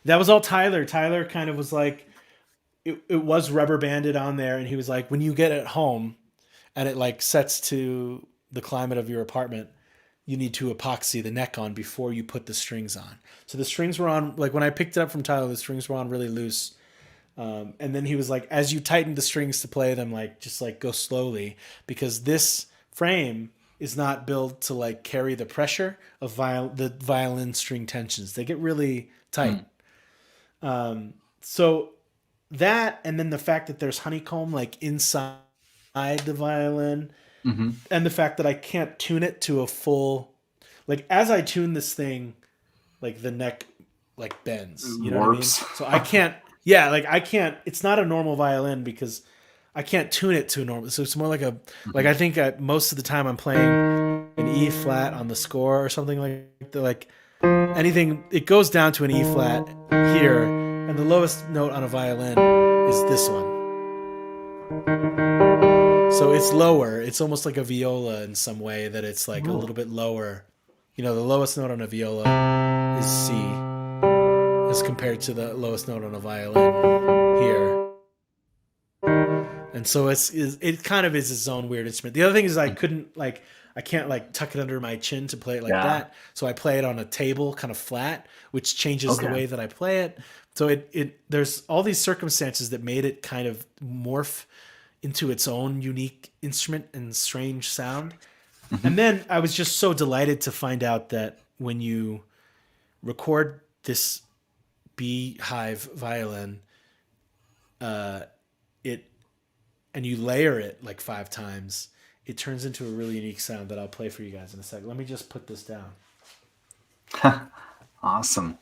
That was all Tyler. Tyler kind of was like, it was rubber banded on there, and he was like, when you get it home, and it like sets to the climate of your apartment, you need to epoxy the neck on before you put the strings on. So the strings were on, like when I picked it up from Tyler, the strings were on really loose. And then he was like, as you tighten the strings to play them, like just like go slowly, because this frame is not built to like carry the pressure of the violin string tensions. They get really tight. So that, and then the fact that there's honeycomb like inside the violin, and the fact that I can't tune it to a full, like as I tune this thing, like the neck like bends, you know what I mean? So I can't, I can't, it's not a normal violin because I can't tune it to a normal. So it's more like like I think most of the time I'm playing an E flat on the score or something like that, like anything, it goes down to an E flat here, and the lowest note on a violin is this one. So it's lower. It's almost like a viola in some way, that it's like a little bit lower. The lowest note on a viola is C as compared to the lowest note on a violin here. And so it kind of is its own weird instrument. The other thing is I can't like tuck it under my chin to play it like that. So I play it on a table kind of flat, which changes the way that I play it. So there's all these circumstances that made it kind of morph into its own unique instrument and strange sound. And then I was just so delighted to find out that when you record this beehive violin, and you layer it like 5 times, it turns into a really unique sound that I'll play for you guys in a second. Let me just put this down. Awesome.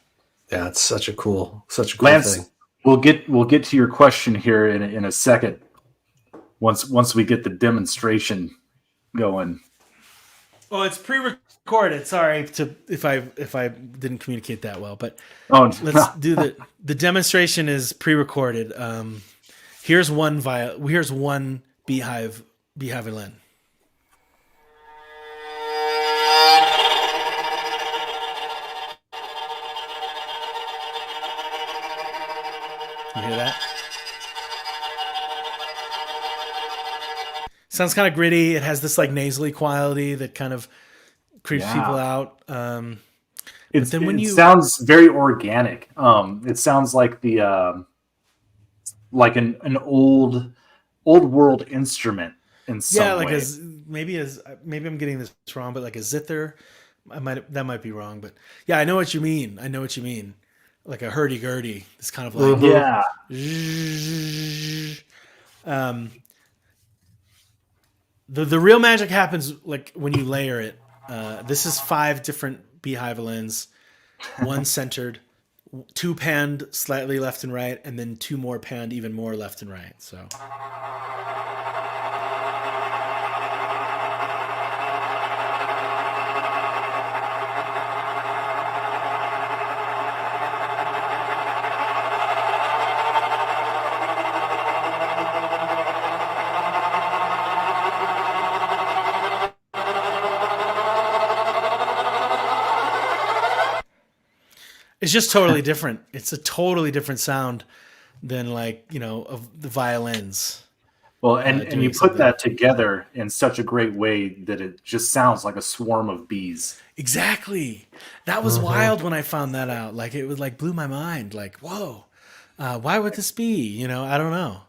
Yeah, it's such a cool Lance, thing. We'll get to your question here in a second. Once we get the demonstration going. Oh, it's pre-recorded. Sorry if I didn't communicate that well, but let's do the demonstration is pre-recorded. Here's one beehive violin. You hear that? Sounds kind of gritty. It has this like nasally quality that kind of creeps people out. It sounds very organic. It sounds like the like an old world instrument in some way. Maybe I'm getting this wrong, but like a zither, that might be wrong, but yeah, I know what you mean. Like a hurdy-gurdy. It's kind of like The real magic happens like when you layer it. This is 5 different beehive violins, 1 centered, 2 panned slightly left and right, and then 2 more panned even more left and right. So It's just totally different. It's a totally different sound than like, of the violins. Well, and Doing you put something. that together in such a great way that it just sounds like a swarm of bees. Exactly. That was wild when I found that out. Like it was like blew my mind. Like, whoa, why would this be? I don't know.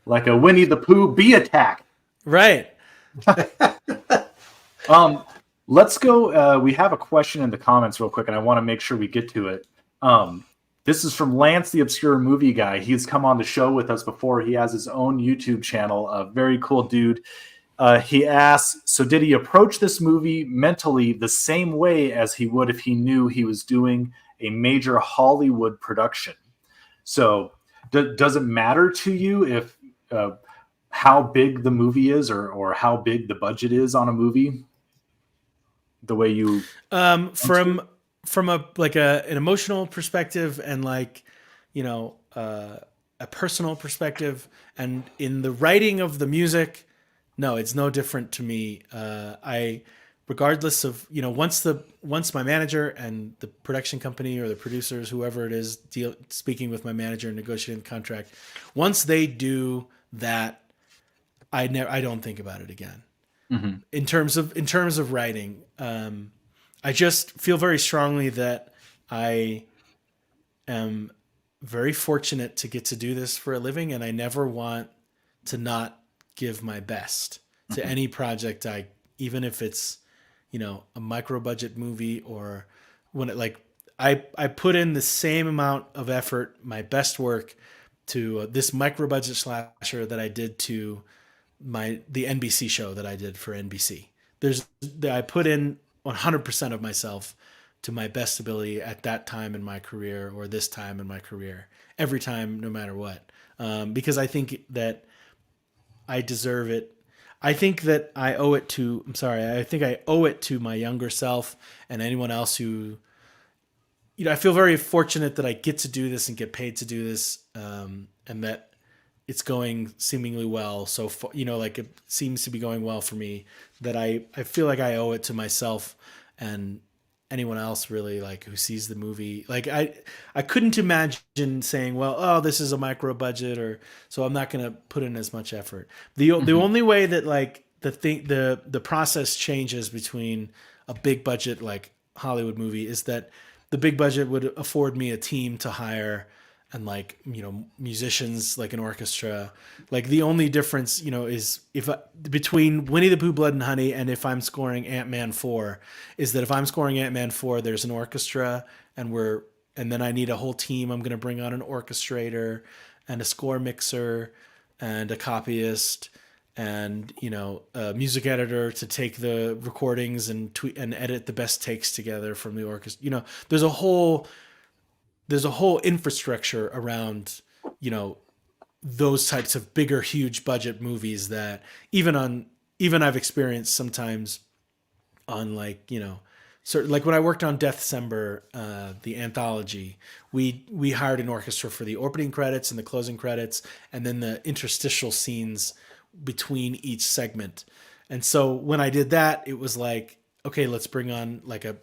Like a Winnie the Pooh bee attack. Right. Let's go. We have a question in the comments real quick, and I want to make sure we get to it. This is from Lance, the Obscure Movie Guy. He's come on the show with us before. He has his own YouTube channel. A very cool dude. He asks, so did he approach this movie mentally the same way as he would if he knew he was doing a major Hollywood production? So does it matter to you if how big the movie is or how big the budget is on a movie? The way you from an emotional perspective and like a personal perspective, and in the writing of the music, no, it's no different to me. I regardless of once my manager and the production company or the producers, whoever it is, speaking with my manager and negotiating the contract, once they do that, I don't think about it again. Mm-hmm. In terms of writing, I just feel very strongly that I am very fortunate to get to do this for a living, and I never want to not give my best to any project even if it's a micro budget movie, or when I put in the same amount of effort, my best work, to this micro budget slasher that I did to the NBC show that I did for NBC. I put in 100% of myself to my best ability at that time in my career, or this time in my career, every time, no matter what. Because I think that I deserve it. I think that I owe it to, I think I owe it to my younger self and anyone else who, I feel very fortunate that I get to do this and get paid to do this. And that it's going seemingly well so far, like it seems to be going well for me, that I feel like I owe it to myself and anyone else really, like, who sees the movie. Like I couldn't imagine saying, well, oh, this is a micro budget, or so I'm not going to put in as much effort. The only way that like the process changes between a big budget like Hollywood movie is that the big budget would afford me a team to hire, and like, musicians, like an orchestra. Like the only difference, is between Winnie the Pooh, Blood and Honey, and if I'm scoring Ant-Man 4, is that if I'm scoring Ant-Man 4, there's an orchestra, and then I need a whole team. I'm going to bring on an orchestrator and a score mixer and a copyist and, a music editor to take the recordings and tweet and edit the best takes together from the orchestra. There's a whole infrastructure around, those types of bigger, huge budget movies that even I've experienced sometimes on like, certain, like when I worked on Deathcember, the anthology, we hired an orchestra for the opening credits and the closing credits, and then the interstitial scenes between each segment. And so when I did that, it was like, okay, let's bring on like a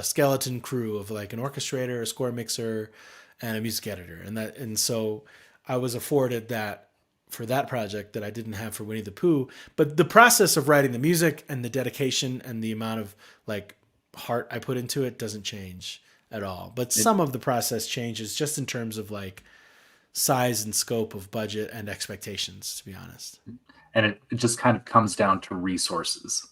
skeleton crew of like an orchestrator, a score mixer, and a music editor. And so I was afforded that for that project that I didn't have for Winnie the Pooh. But the process of writing the music and the dedication and the amount of like heart I put into it doesn't change at all. But some of the process changes just in terms of like size and scope of budget and expectations, to be honest. And it just kind of comes down to resources.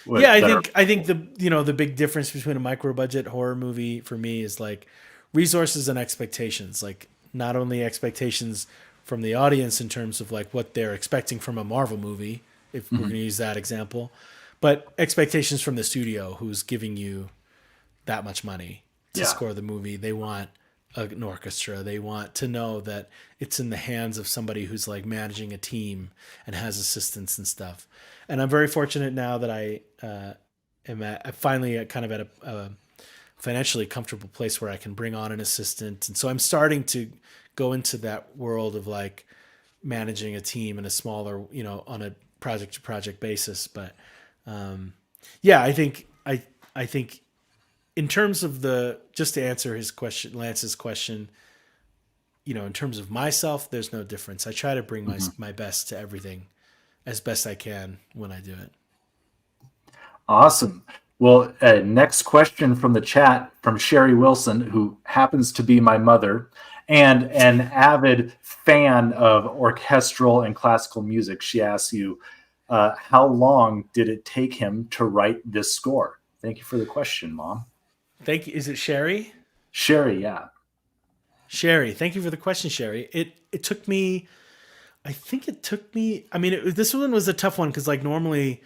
Yeah, I think the big difference between a micro budget horror movie for me is like resources and expectations. Like not only expectations from the audience in terms of like what they're expecting from a Marvel movie, if we're going to use that example, but expectations from the studio who's giving you that much money to score the movie. They want an orchestra. They want to know that it's in the hands of somebody who's like managing a team and has assistants and stuff. And I'm very fortunate now that I am finally kind of at a financially comfortable place where I can bring on an assistant. And so I'm starting to go into that world of like managing a team in a smaller, on a project to project basis. But I think in terms of just to answer his question, Lance's question, in terms of myself, there's no difference. I try to bring my best to everything as best I can when I do it. Awesome. Well, next question from the chat from Sherry Wilson, who happens to be my mother and an avid fan of orchestral and classical music. She asks you, how long did it take him to write this score? Thank you for the question, Mom. Thank you. Is it Sherry? Sherry, yeah. Sherry, thank you for the question, Sherry. It took me, I think it took me, I mean, this one was a tough one because like normally,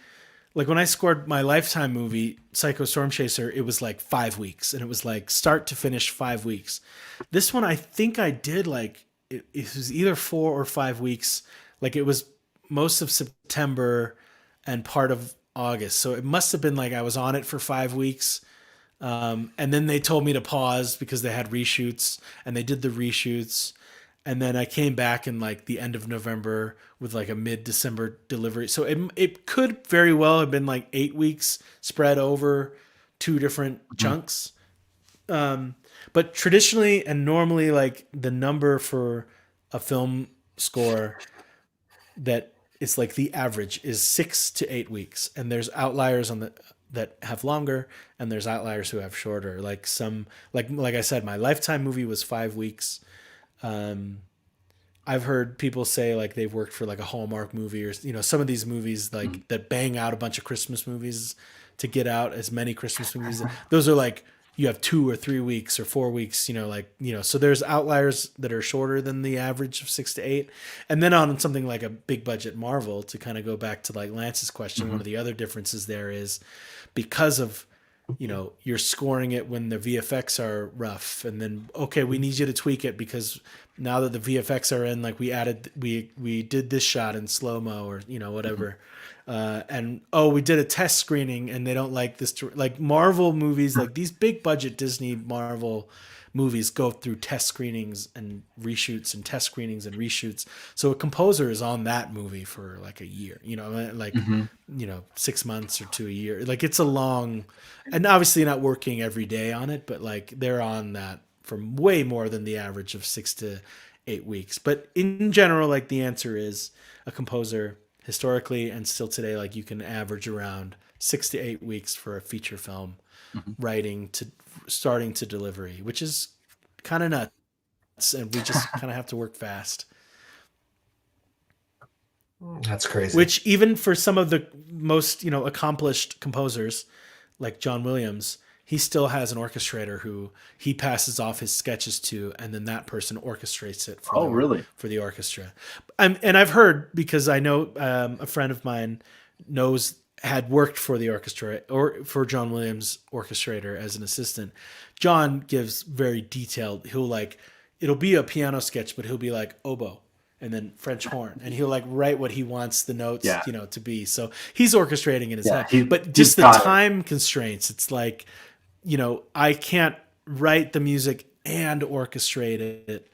like when I scored my Lifetime movie, Psycho Storm Chaser, it was like 5 weeks and it was like start to finish 5 weeks. This one, I think I did like, it was either 4 or 5 weeks. Like it was most of September and part of August. So it must have been like I was on it for 5 weeks. And then they told me to pause because they had reshoots and they did the reshoots. And then I came back in like the end of November with like a mid-December delivery. So it could very well have been like 8 weeks spread over 2 different chunks. But traditionally and normally, like the number for a film score that is like the average is 6 to 8 weeks. And there's outliers that have longer and there's outliers who have shorter. Like like I said, my Lifetime movie was 5 weeks. I've heard people say like they've worked for like a Hallmark movie or some of these movies like that bang out a bunch of Christmas movies to get out as many Christmas movies. Those are like you have 2 or 3 weeks or 4 weeks, so there's outliers that are shorter than the average of 6 to 8. And then on something like a big budget Marvel, to kind of go back to like Lance's question, one of the other differences there is because of you're scoring it when the VFX are rough, and then okay, we need you to tweak it because now that the VFX are in, like we did this shot in slow-mo or whatever. And we did a test screening and they don't like this like Marvel movies, like these big budget Disney Marvel movies go through test screenings and reshoots and test screenings and reshoots. So a composer is on that movie for like a year, 6 months or to a year. Like it's a long, and obviously not working every day on it, but like they're on that for way more than the average of 6 to 8 weeks. But in general, like the answer is a composer historically and still today, like you can average around 6 to 8 weeks for a feature film, writing to starting to delivery, which is kind of nuts. And we just kind of have to work fast. That's crazy. Which even for some of the most, accomplished composers like John Williams, he still has an orchestrator who he passes off his sketches to, and then that person orchestrates it for the orchestra. And I've heard, because I know a friend of mine had worked for the orchestra or for John Williams' orchestrator as an assistant. John gives very detailed, it'll be a piano sketch, but he'll be like oboe and then French horn, and he'll like write what he wants the notes, to be. So he's orchestrating in his head, but just the time constraints. It's like, I can't write the music and orchestrate it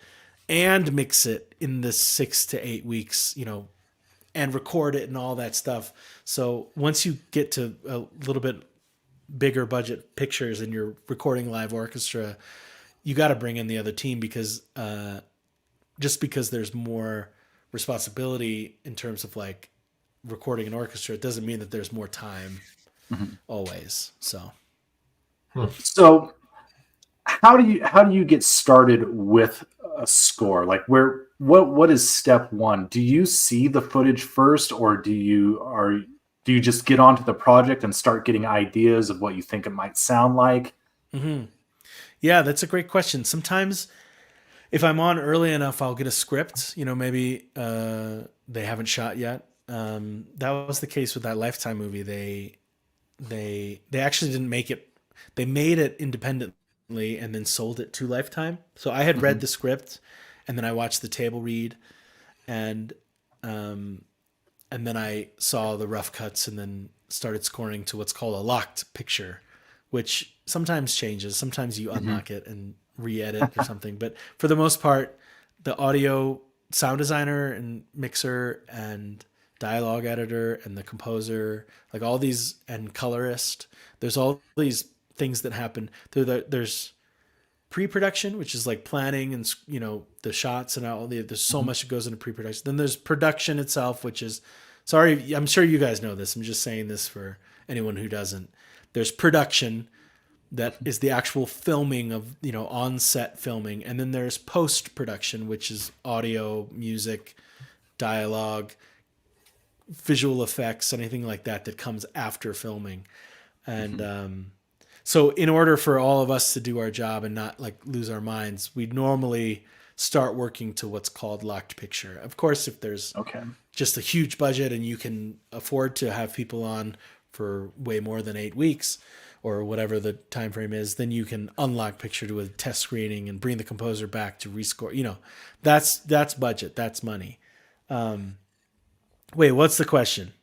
and mix it in the 6 to 8 weeks, and record it and all that stuff. So once you get to a little bit bigger budget pictures and you're recording live orchestra, you got to bring in the other team because just because there's more responsibility in terms of like recording an orchestra, it doesn't mean that there's more time always. So how do you get started with a score? Like what is step one? Do you see the footage first, or do you just get onto the project and start getting ideas of what you think it might sound like? Yeah, that's a great question. Sometimes if I'm on early enough, I'll get a script, maybe they haven't shot yet. That was the case with that Lifetime movie. They actually didn't make it. They made it independently and then sold it to Lifetime. So I had read the script, and then I watched the table read, and then I saw the rough cuts and then started scoring to what's called a locked picture, which sometimes changes. Sometimes you unlock it and re-edit or something. But for the most part, the audio sound designer and mixer and dialogue editor and the composer, like all these, and colorist, there's all these things that happen. There's pre-production, which is like planning and, you know, the shots and all there's so much that goes into pre-production. Then there's production itself, which is, sorry, I'm sure you guys know this. I'm just saying this for anyone who doesn't. There's production that is the actual filming of, you know, on-set filming. And then there's post-production, which is audio, music, dialogue, visual effects, anything like that comes after filming. And so in order for all of us to do our job and not like lose our minds, we normally start working to what's called locked picture. Of course, if there's just a huge budget and you can afford to have people on for way more than 8 weeks or whatever the time frame is, then you can unlock picture to a test screening and bring the composer back to rescore. You know, that's budget, that's money. Wait, what's the question?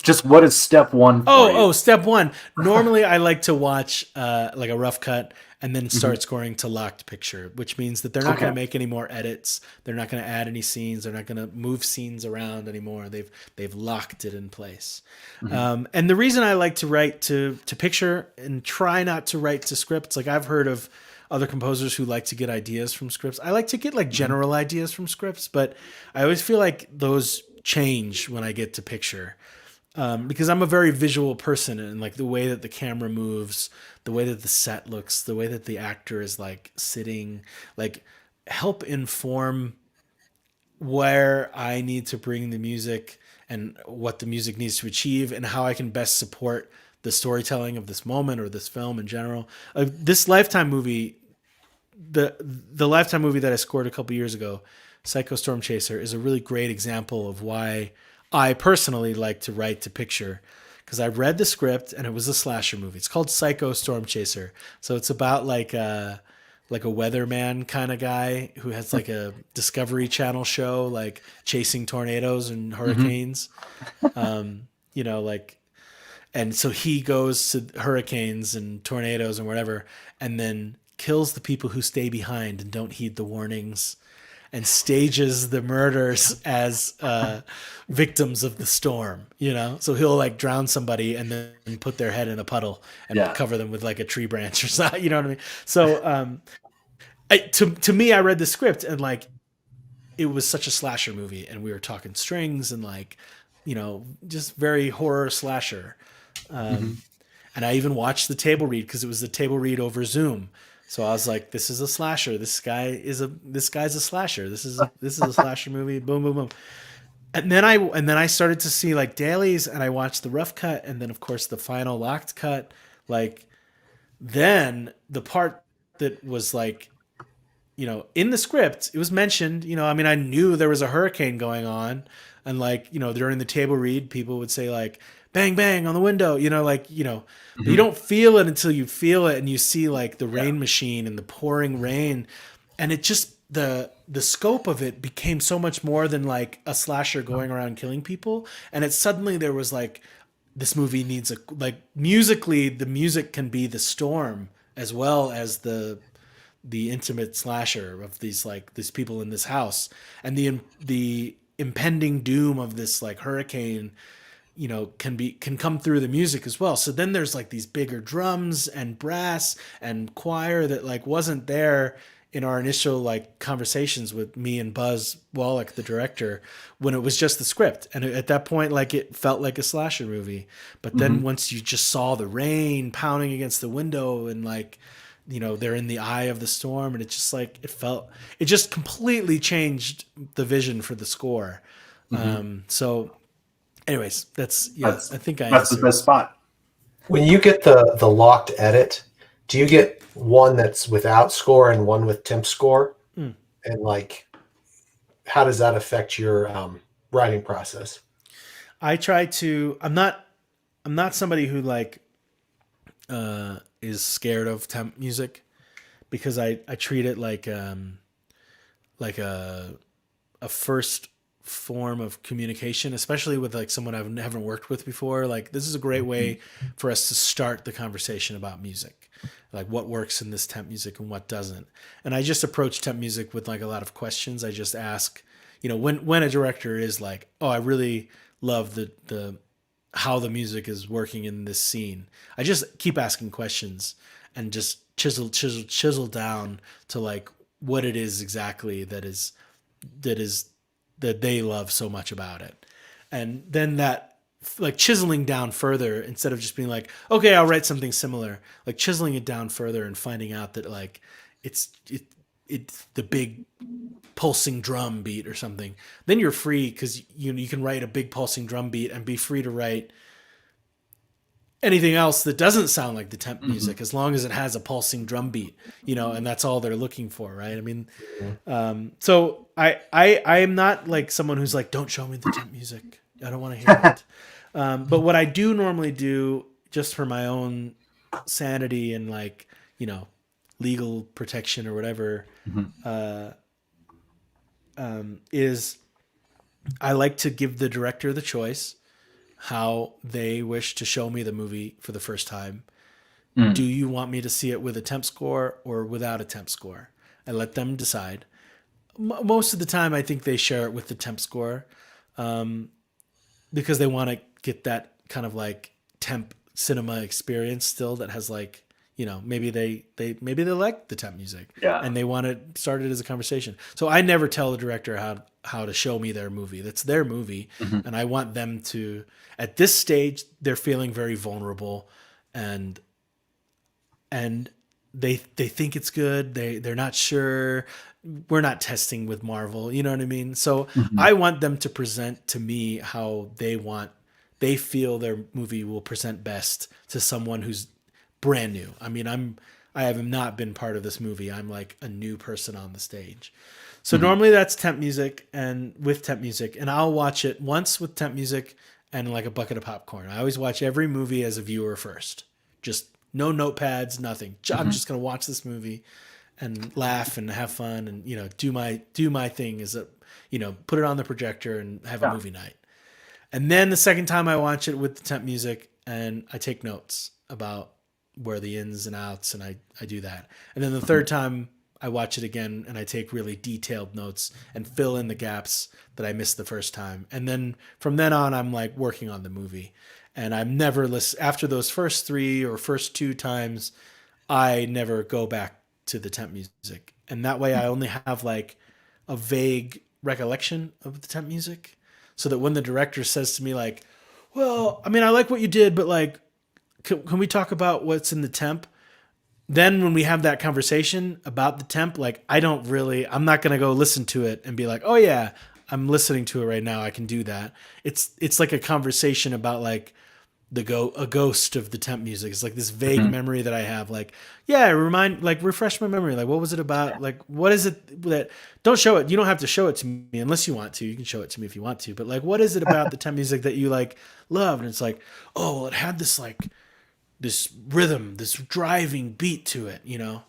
Just what is step one? Step one. Normally I like to watch like a rough cut and then start scoring to locked picture, which means that they're not going to make any more edits. They're not going to add any scenes. They're not going to move scenes around anymore. They've locked it in place. And the reason I like to write to picture and try not to write to scripts, like I've heard of other composers who like to get ideas from scripts. I like to get like general ideas from scripts, but I always feel like those change when I get to picture. Because I'm a very visual person, and like the way that the camera moves, the way that the set looks, the way that the actor is like sitting, like help inform where I need to bring the music and what the music needs to achieve and how I can best support the storytelling of this moment or this film in general. This Lifetime movie, the Lifetime movie that I scored a couple years ago, Psycho Storm Chaser, is a really great example of why I personally like to write to picture, because I read the script and it was a slasher movie. It's called Psycho Storm Chaser. So it's about like a weatherman kind of guy who has like a Discovery Channel show, like chasing tornadoes and hurricanes. You know, like, and so he goes to hurricanes and tornadoes and whatever, and then kills the people who stay behind and don't heed the warnings, and stages the murders as victims of the storm, you know? So he'll like drown somebody and then put their head in a puddle and cover them with like a tree branch or something, you know what I mean? So to me, I read the script and like, it was such a slasher movie, and we were talking strings and like, you know, just very horror slasher. And I even watched the table read because it was the table read over Zoom. So I was like, this is a slasher. This guy's a slasher. This is a slasher movie. Boom, boom, boom. And then I started to see like dailies, and I watched the rough cut, and then of course the final locked cut. Like then the part that was like, you know, in the script, it was mentioned, you know, I mean, I knew there was a hurricane going on, and like, you know, during the table read, people would say like, bang, bang on the window, you know, like, you know, but you don't feel it until you feel it, and you see like the rain machine and the pouring rain, and it just, the scope of it became so much more than like a slasher going around killing people. And it suddenly there was like, this movie needs like musically, the music can be the storm as well as the intimate slasher of these people in this house, and the impending doom of this like hurricane, you know, can come through the music as well. So then there's like these bigger drums and brass and choir that like wasn't there in our initial like conversations with me and Buzz Wallach, the director, when it was just the script. And at that point, like it felt like a slasher movie. But then once you just saw the rain pounding against the window and like, you know, they're in the eye of the storm, and it just like, it just completely changed the vision for the score. So anyways, I think I that's answered. the best spot. When you get the locked edit, do you get one that's without score and one with temp score? And like, how does that affect your writing process? I try to. I'm not somebody who like is scared of temp music, because I treat it like a first form of communication, especially with like someone I haven't worked with before. Like this is a great way for us to start the conversation about music, like what works in this temp music and what doesn't. And I just approach temp music with like a lot of questions. I just ask, you know, when a director is like, oh, I really love the how the music is working in this scene. I just keep asking questions and just chisel down to like what it is exactly that they love so much about it. And then that like chiseling down further instead of just being like, okay, I'll write something similar, like chiseling it down further and finding out that like it's the big pulsing drum beat or something. Then you're free because you can write a big pulsing drum beat and be free to write anything else that doesn't sound like the temp music, as long as it has a pulsing drum beat, and that's all they're looking for, right? I mean, so I am not like someone who's like, don't show me the temp music, I don't want to hear it. But what I do normally do, just for my own sanity and like, legal protection or whatever, is I like to give the director the choice how they wish to show me the movie for the first time. Do you want me to see it with a temp score or without a temp score? I let them decide. Most of the time, I think they share it with the temp score, because they want to get that kind of like temp cinema experience still that has like, maybe they like the temp music, and they want to start it as a conversation. So I never tell the director how to show me their movie. That's their movie, and I want them to. At this stage, they're feeling very vulnerable, and they think it's good. They're not sure. We're not testing with Marvel, you know what I mean? So I want them to present to me how they feel their movie will present best to someone who's brand new. I mean, I have not been part of this movie. I'm like a new person on the stage. So normally that's temp music and with temp music, and I'll watch it once with temp music and like a bucket of popcorn. I always watch every movie as a viewer first. Just no notepads, nothing. I'm just going to watch this movie and laugh and have fun and, do my thing as put it on the projector and have a movie night. And then the second time I watch it with the temp music, and I take notes about where the ins and outs, and I do that. And then the third time I watch it again, and I take really detailed notes and fill in the gaps that I missed the first time. And then from then on, I'm like working on the movie. And I'm never after those first 3 or first 2 times, I never go back to the temp music. And that way I only have like a vague recollection of the temp music, so that when the director says to me like, well, I mean, I like what you did, but like, can we talk about what's in the temp? Then when we have that conversation about the temp, like I'm not going to go listen to it and be like, oh yeah, I'm listening to it right now, I can do that. It's like a conversation about like a ghost of the temp music. It's like this vague memory that I have. Like, yeah, refresh my memory. Like, what was it about? Like, what is it that, don't show it. You don't have to show it to me unless you want to. You can show it to me if you want to. But like, what is it about the temp music that you like love? And it's like, oh, well, it had this like, this rhythm, this driving beat to it, And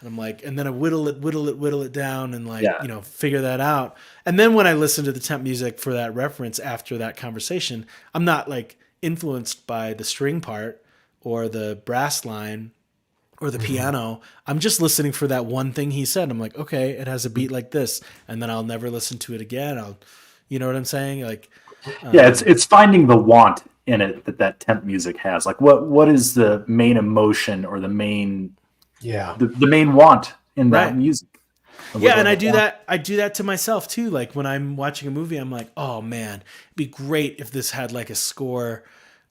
I'm like, and then I whittle it down and like, figure that out. And then when I listen to the temp music for that reference after that conversation, I'm not like influenced by the string part or the brass line or the piano. I'm just listening for that one thing he said. I'm like, okay, it has a beat like this, and then I'll never listen to it again. You know what I'm saying? Like, it's finding the want in it that temp music has. Like, what is the main emotion or the main the main want in that music? Yeah, and I do that to myself too. Like when I'm watching a movie, I'm like, oh man, it'd be great if this had like a score.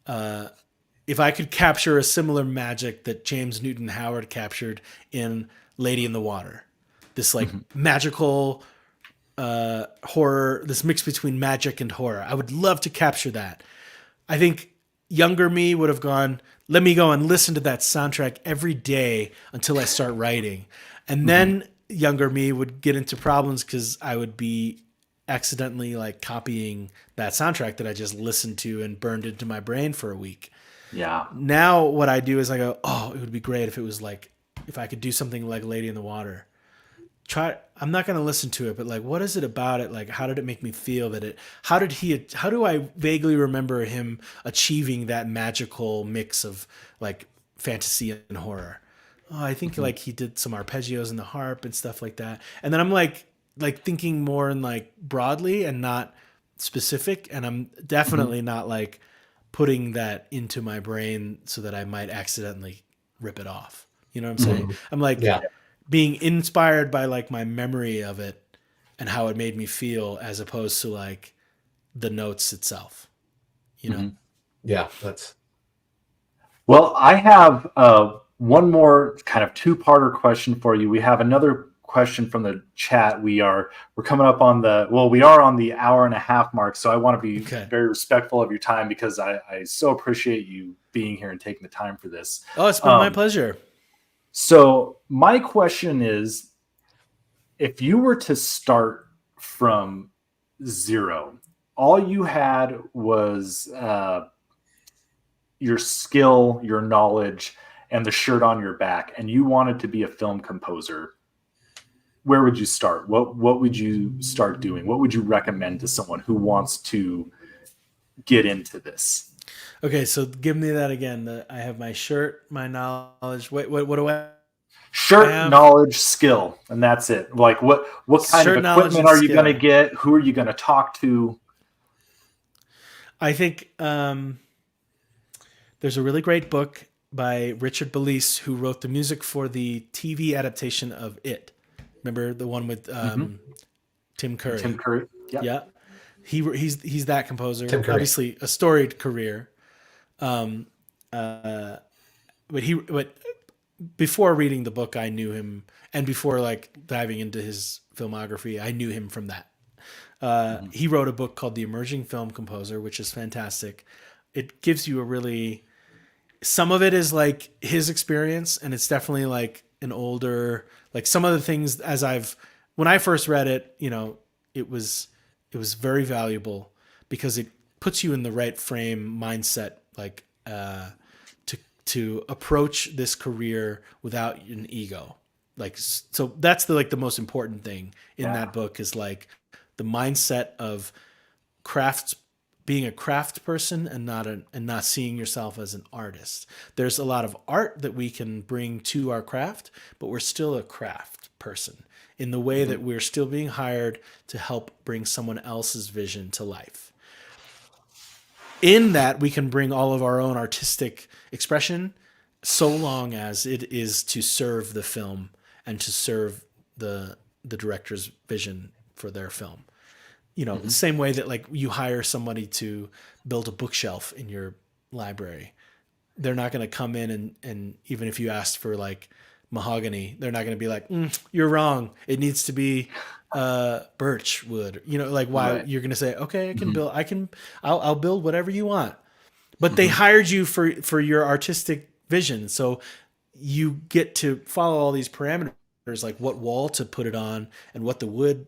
If I could capture a similar magic that James Newton Howard captured in Lady in the Water, this like magical horror, this mix between magic and horror. I would love to capture that. I think younger me would have gone, let me go and listen to that soundtrack every day until I start writing. And then younger me would get into problems because I would be accidentally like copying that soundtrack that I just listened to and burned into my brain for a week. Yeah. Now what I do is I go, oh, it would be great if it was like, if I could do something like Lady in the Water. I'm not going to listen to it, but like, what is it about it? Like, how did it make me feel how do I vaguely remember him achieving that magical mix of like fantasy and horror? Oh, I think like he did some arpeggios in the harp and stuff like that. And then I'm like thinking more in like broadly and not specific. And I'm definitely not like putting that into my brain so that I might accidentally rip it off. You know what I'm saying? I'm like being inspired by like my memory of it and how it made me feel, as opposed to like the notes itself, you know? Yeah, that's. Well, I have one more kind of two-parter question for you. We have another question from the chat. We're coming up on we are on the hour and a half mark, so I want to be very respectful of your time, because I so appreciate you being here and taking the time for this. Oh, it's been my pleasure. So my question is, if you were to start from zero, all you had was your skill, your knowledge, and the shirt on your back, and you wanted to be a film composer, where would you start? What would you start doing? What would you recommend to someone who wants to get into this? Okay, so give me that again. I have my shirt, my knowledge. What do I? Shirt, knowledge, skill, and that's it. Like what kind of equipment are you going to get? Who are you going to talk to? I think there's a really great book by Richard Belize, who wrote the music for the TV adaptation of It. Remember the one with Tim Curry? Tim Curry. Yep. Yeah. He's that composer. Obviously a storied career. But before reading the book, I knew him, and before like diving into his filmography, I knew him from that. He wrote a book called The Emerging Film Composer, which is fantastic. It gives you some of it is like his experience, and it's definitely like an older, like some of the things when I first read it, you know, it was very valuable because it puts you in the right mindset, like, to approach this career without an ego. Like, so that's the most important thing in that book is like the mindset of being a craft person and not seeing yourself as an artist. There's a lot of art that we can bring to our craft, but we're still a craft person in the way that we're still being hired to help bring someone else's vision to life. In that, we can bring all of our own artistic expression, so long as it is to serve the film and to serve the director's vision for their film. You know, the same way that like you hire somebody to build a bookshelf in your library. They're not going to come in and even if you asked for like mahogany, they're not going to be like, you're wrong. It needs to be birch wood. You know, like why you're going to say, okay, I can build, I'll build whatever you want. But they hired you for your artistic vision. So you get to follow all these parameters, like what wall to put it on and what wood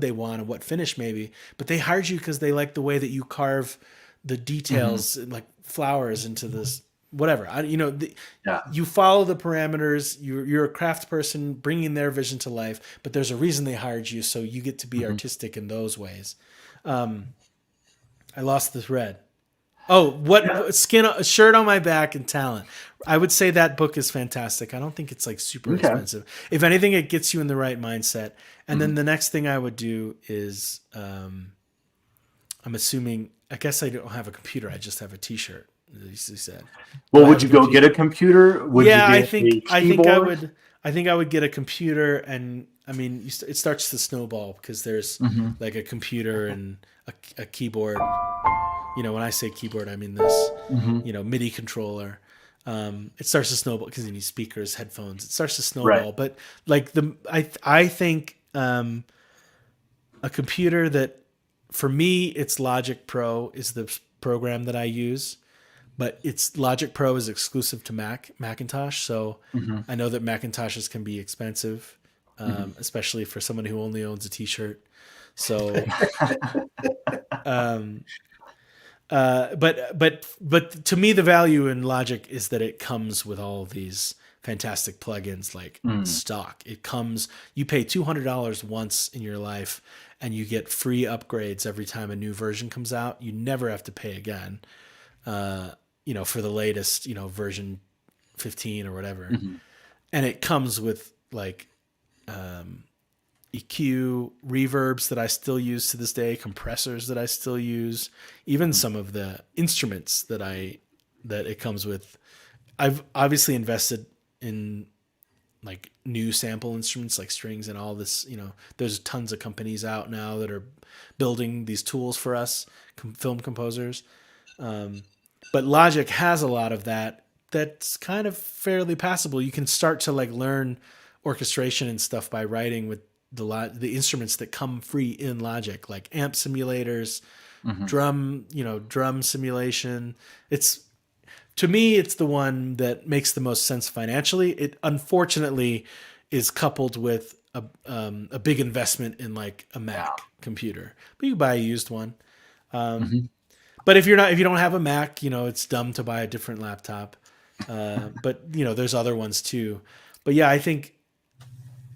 they want and what finish maybe. But they hired you because they like the way that you carve the details, like flowers into this, whatever. You follow the parameters. You're a craft person bringing their vision to life, but there's a reason they hired you. So you get to be artistic in those ways. I lost the thread. Oh, shirt on my back and talent. I would say that book is fantastic. I don't think it's like super expensive. If anything, it gets you in the right mindset. And then the next thing I would do is, I'm assuming, I guess I don't have a computer. I just have a t-shirt, as you said. Well, would you go get a computer? I think I would get a computer, and I mean, it starts to snowball because there's like a computer and a keyboard. You know, when I say keyboard, I mean this, MIDI controller. It starts to snowball because you need speakers, headphones. It starts to snowball. Right. But like I think a computer that, for me, it's Logic Pro is the program that I use. But Logic Pro is exclusive to Macintosh. So I know that Macintoshes can be expensive, especially for someone who only owns a t-shirt. So, but to me, the value in Logic is that it comes with all these fantastic plugins like stock. It comes, you pay $200 once in your life and you get free upgrades every time a new version comes out. You never have to pay again, for the latest, version 15 or whatever. And it comes with like, EQ, reverbs that I still use to this day, compressors that I still use, even some of the instruments that it comes with. I've obviously invested in like new sample instruments like strings and all this, there's tons of companies out now that are building these tools for us, film composers. But Logic has a lot of that's kind of fairly passable. You can start to like learn orchestration and stuff by writing with the instruments that come free in Logic, like amp simulators, drum simulation. To me, it's the one that makes the most sense financially. It unfortunately is coupled with a big investment in like a Mac computer, but you can buy a used one. But if you don't have a Mac, it's dumb to buy a different laptop. But there's other ones too. But yeah, I think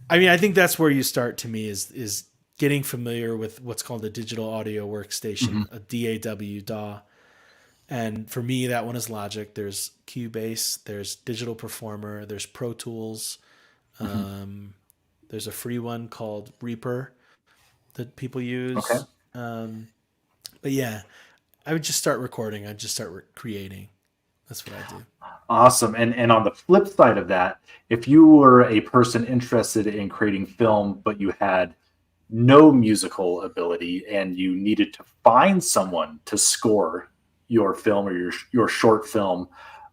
that's where you start to me is getting familiar with what's called a digital audio workstation, a DAW. And for me, that one is Logic. There's Cubase, there's Digital Performer, there's Pro Tools. There's a free one called Reaper that people use. Okay. But yeah, I would just start recording. I'd just start creating. That's what I do. Awesome. And on the flip side of that, if you were a person interested in creating film, but you had no musical ability and you needed to find someone to score your film or your short film,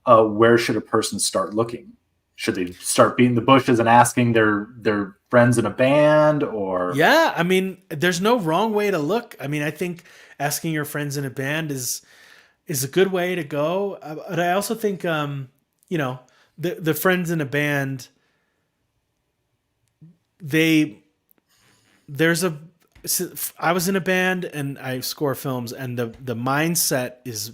where should a person start looking? Should they start beating the bushes and asking their friends in a band, or? Yeah, I mean, there's no wrong way to look. I mean, I think asking your friends in a band is a good way to go. But I also think, the friends in a band, I was in a band and I score films, and the mindset is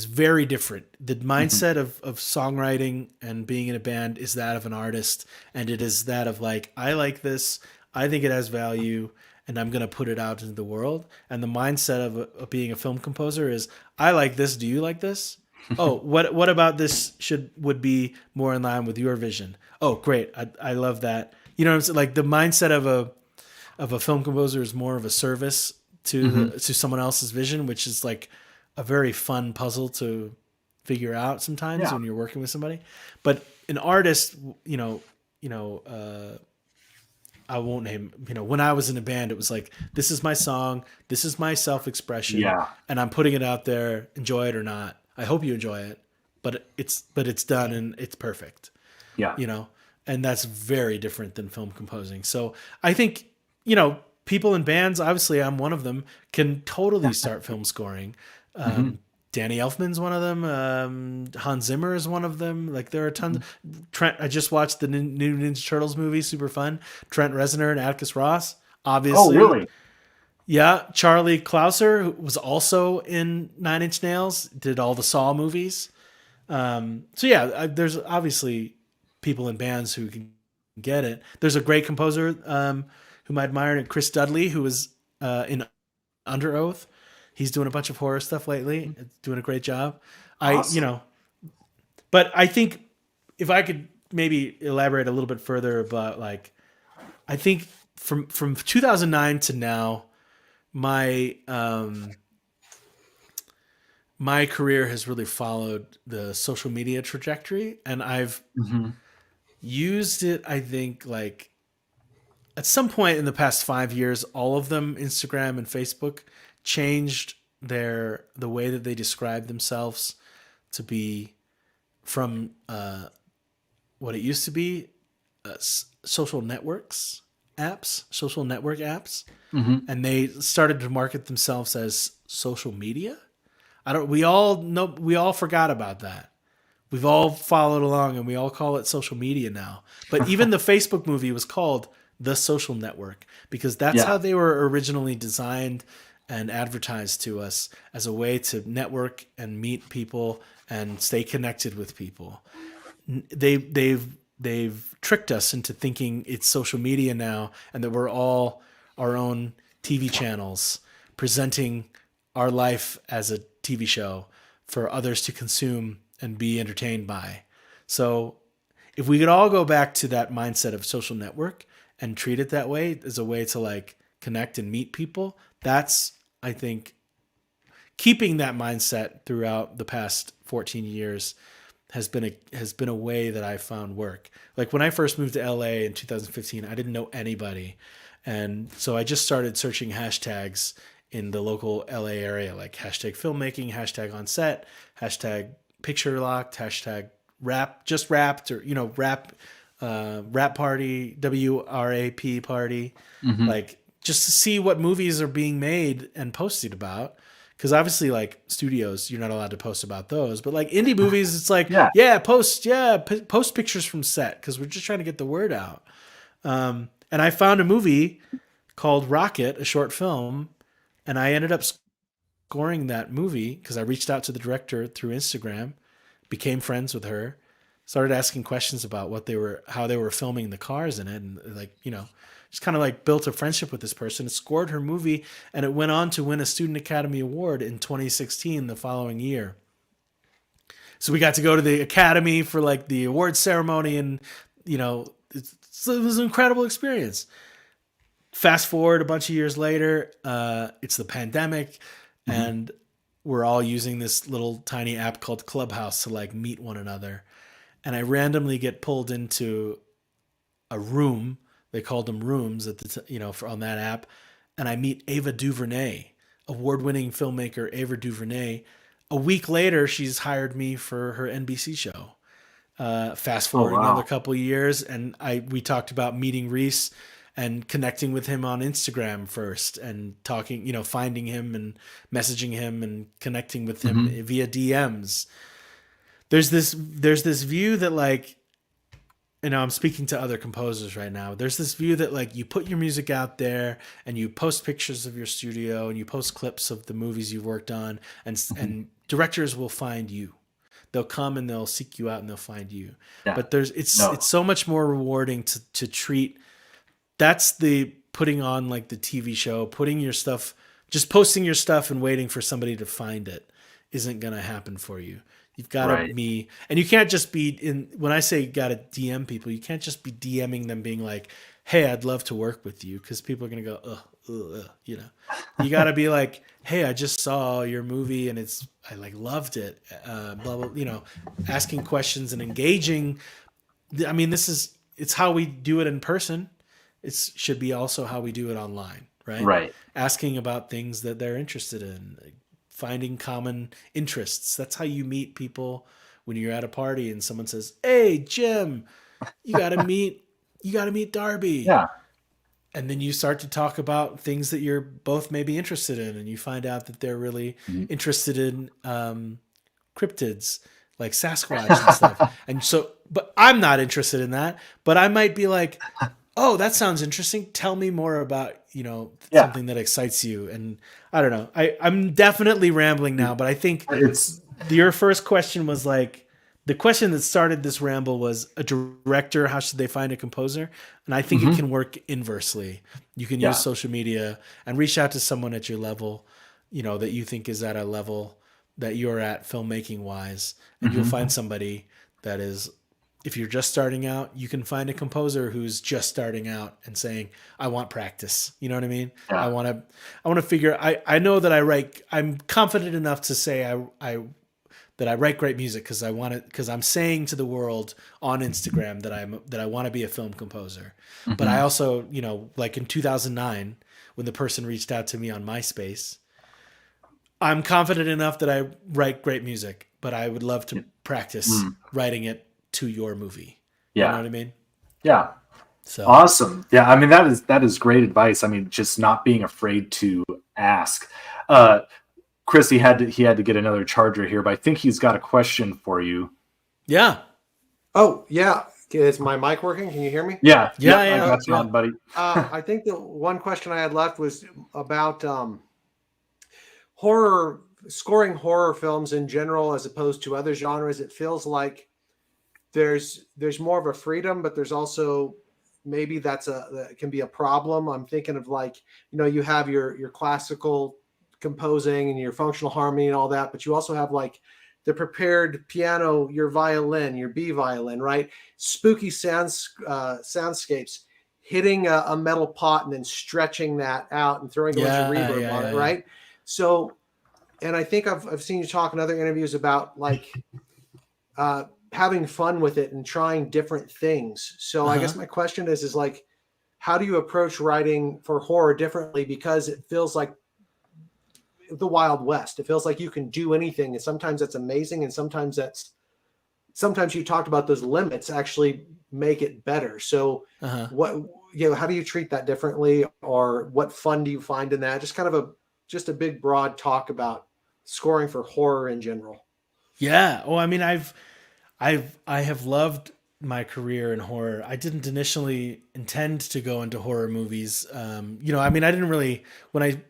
very different. The mindset of songwriting and being in a band is that of an artist, and it is that of like, I like this, I think it has value, and I'm going to put it out into the world. And the mindset of being a film composer is, I like this, do you like this? Oh, what about this would be more in line with your vision? Oh, great, I love that. You know what I'm saying? Like the mindset of a film composer is more of a service to someone else's vision, which is like a very fun puzzle to figure out sometimes when you're working with somebody. But an artist, I won't name, when I was in a band, it was like, this is my song, this is my self-expression, and I'm putting it out there, enjoy it or not. I hope you enjoy it, but it's done and it's perfect. Yeah. And that's very different than film composing. So I think, people in bands, obviously I'm one of them, can totally start film scoring. Danny Elfman's one of them. Hans Zimmer is one of them. Like there are tons. Trent, I just watched the new Ninja Turtles movie, super fun. Trent Reznor and Atticus Ross, obviously. Oh, really? Yeah. Charlie Clouser, who was also in Nine Inch Nails, did all the Saw movies. So yeah, there's obviously people in bands who can get it. There's a great composer whom I admire, Chris Dudley, who was in Under Oath. He's doing a bunch of horror stuff lately, doing a great job. Awesome. But I think if I could maybe elaborate a little bit further about, like, I think from 2009 to now, my career has really followed the social media trajectory, and I've used it, I think, like at some point in the past 5 years, all of them, Instagram and Facebook, changed the way that they describe themselves to be from what it used to be social network apps, and they started to market themselves as social media. We all forgot about that. We've all followed along and we all call it social media now. But even the Facebook movie was called The Social Network because that's how they were originally designed and advertised to us, as a way to network and meet people and stay connected with people. They've tricked us into thinking it's social media now, and that we're all our own TV channels presenting our life as a TV show for others to consume and be entertained by. So if we could all go back to that mindset of social network and treat it that way as a way to like connect and meet people. That's, I think, keeping that mindset throughout the past 14 years has been a way that I found work. Like when I first moved to LA in 2015, I didn't know anybody. And so I just started searching hashtags in the local LA area, like hashtag filmmaking, hashtag on set, hashtag picture locked, hashtag rap, just wrapped, or, rap, rap party, WRAP party, like just to see what movies are being made and posted about. Because obviously, like studios, you're not allowed to post about those. But like indie movies, it's like, post pictures from set because we're just trying to get the word out. And I found a movie called Rocket, a short film, and I ended up scoring that movie because I reached out to the director through Instagram, became friends with her, started asking questions about how they were filming the cars in it, and like, just kind of like built a friendship with this person, scored her movie, and it went on to win a Student Academy Award in 2016, the following year. So we got to go to the Academy for like the award ceremony, and it was an incredible experience. Fast forward a bunch of years later, it's the pandemic, and we're all using this little tiny app called Clubhouse to like meet one another. And I randomly get pulled into a room. They called them rooms at on that app. And I meet Ava DuVernay, award-winning filmmaker Ava DuVernay. A week later, she's hired me for her NBC show. Fast forward another couple of years, and we talked about meeting Reese and connecting with him on Instagram first, and talking, finding him and messaging him and connecting with him via DMs. There's this view that like, I'm speaking to other composers right now. There's this view that like you put your music out there and you post pictures of your studio and you post clips of the movies you've worked on, and directors will find you. They'll come and they'll seek you out and they'll find you. Yeah. But it's so much more rewarding to treat. That's the putting on like the TV show, just posting your stuff and waiting for somebody to find it isn't going to happen for you. You've got to and you can't just be when I say got to DM people, you can't just be DMing them being like, hey, I'd love to work with you. Cause people are going to go, you got to be like, hey, I just saw your movie and I like loved it. Blah, blah, asking questions and engaging. I mean, it's how we do it in person. It should be also how we do it online, right? Right. Asking about things that they're interested in, finding common interests. That's how you meet people when you're at a party and someone says, hey, Jim, you got to meet Darby. Yeah. And then you start to talk about things that you're both maybe interested in, and you find out that they're really interested in cryptids like Sasquatch and stuff. And so, but I'm not interested in that, but I might be like, oh, that sounds interesting. Tell me more about, something that excites you. And I don't know. I'm definitely rambling now, but I think your first question was like, the question that started this ramble was a director. How should they find a composer? And I think it can work inversely. You can use social media and reach out to someone at your level, that you think is at a level that you're at filmmaking wise. And you'll find somebody that is, if you're just starting out, you can find a composer who's just starting out and saying, I want practice. You know what I mean? Yeah. I want to figure, I know that I'm confident enough to say that I write great music because I'm saying to the world on Instagram that I want to be a film composer. But I also, like in 2009, when the person reached out to me on MySpace, I'm confident enough that I write great music, but I would love to practice writing it to your movie. Yeah. You know what I mean? Yeah. So awesome. Yeah. I mean, that is great advice. I mean, just not being afraid to ask. Chris, he had to get another charger here, but I think he's got a question for you. Yeah. Oh, yeah. Is my mic working? Can you hear me? Yeah. I got you on, buddy. I think the one question I had left was about scoring horror films in general as opposed to other genres. It feels like there's more of a freedom, but there's also maybe that can be a problem. I'm thinking of like, you have your classical composing and your functional harmony and all that, but you also have like the prepared piano, your violin, your B violin, right? Spooky soundscapes. hitting a metal pot and then stretching that out and throwing a bunch of reverb on it, right? So, and I think I've seen you talk in other interviews about like having fun with it and trying different things. So I guess my question is like, how do you approach writing for horror differently? Because it feels like the Wild West. It feels like you can do anything, and sometimes that's amazing, and sometimes you talked about those limits actually make it better. So what, how do you treat that differently, or what fun do you find in that? Just kind of a big broad talk about scoring for horror in general. Yeah. Well, I mean, I have loved my career in horror. I didn't initially intend to go into horror movies. I mean, I didn't really, when I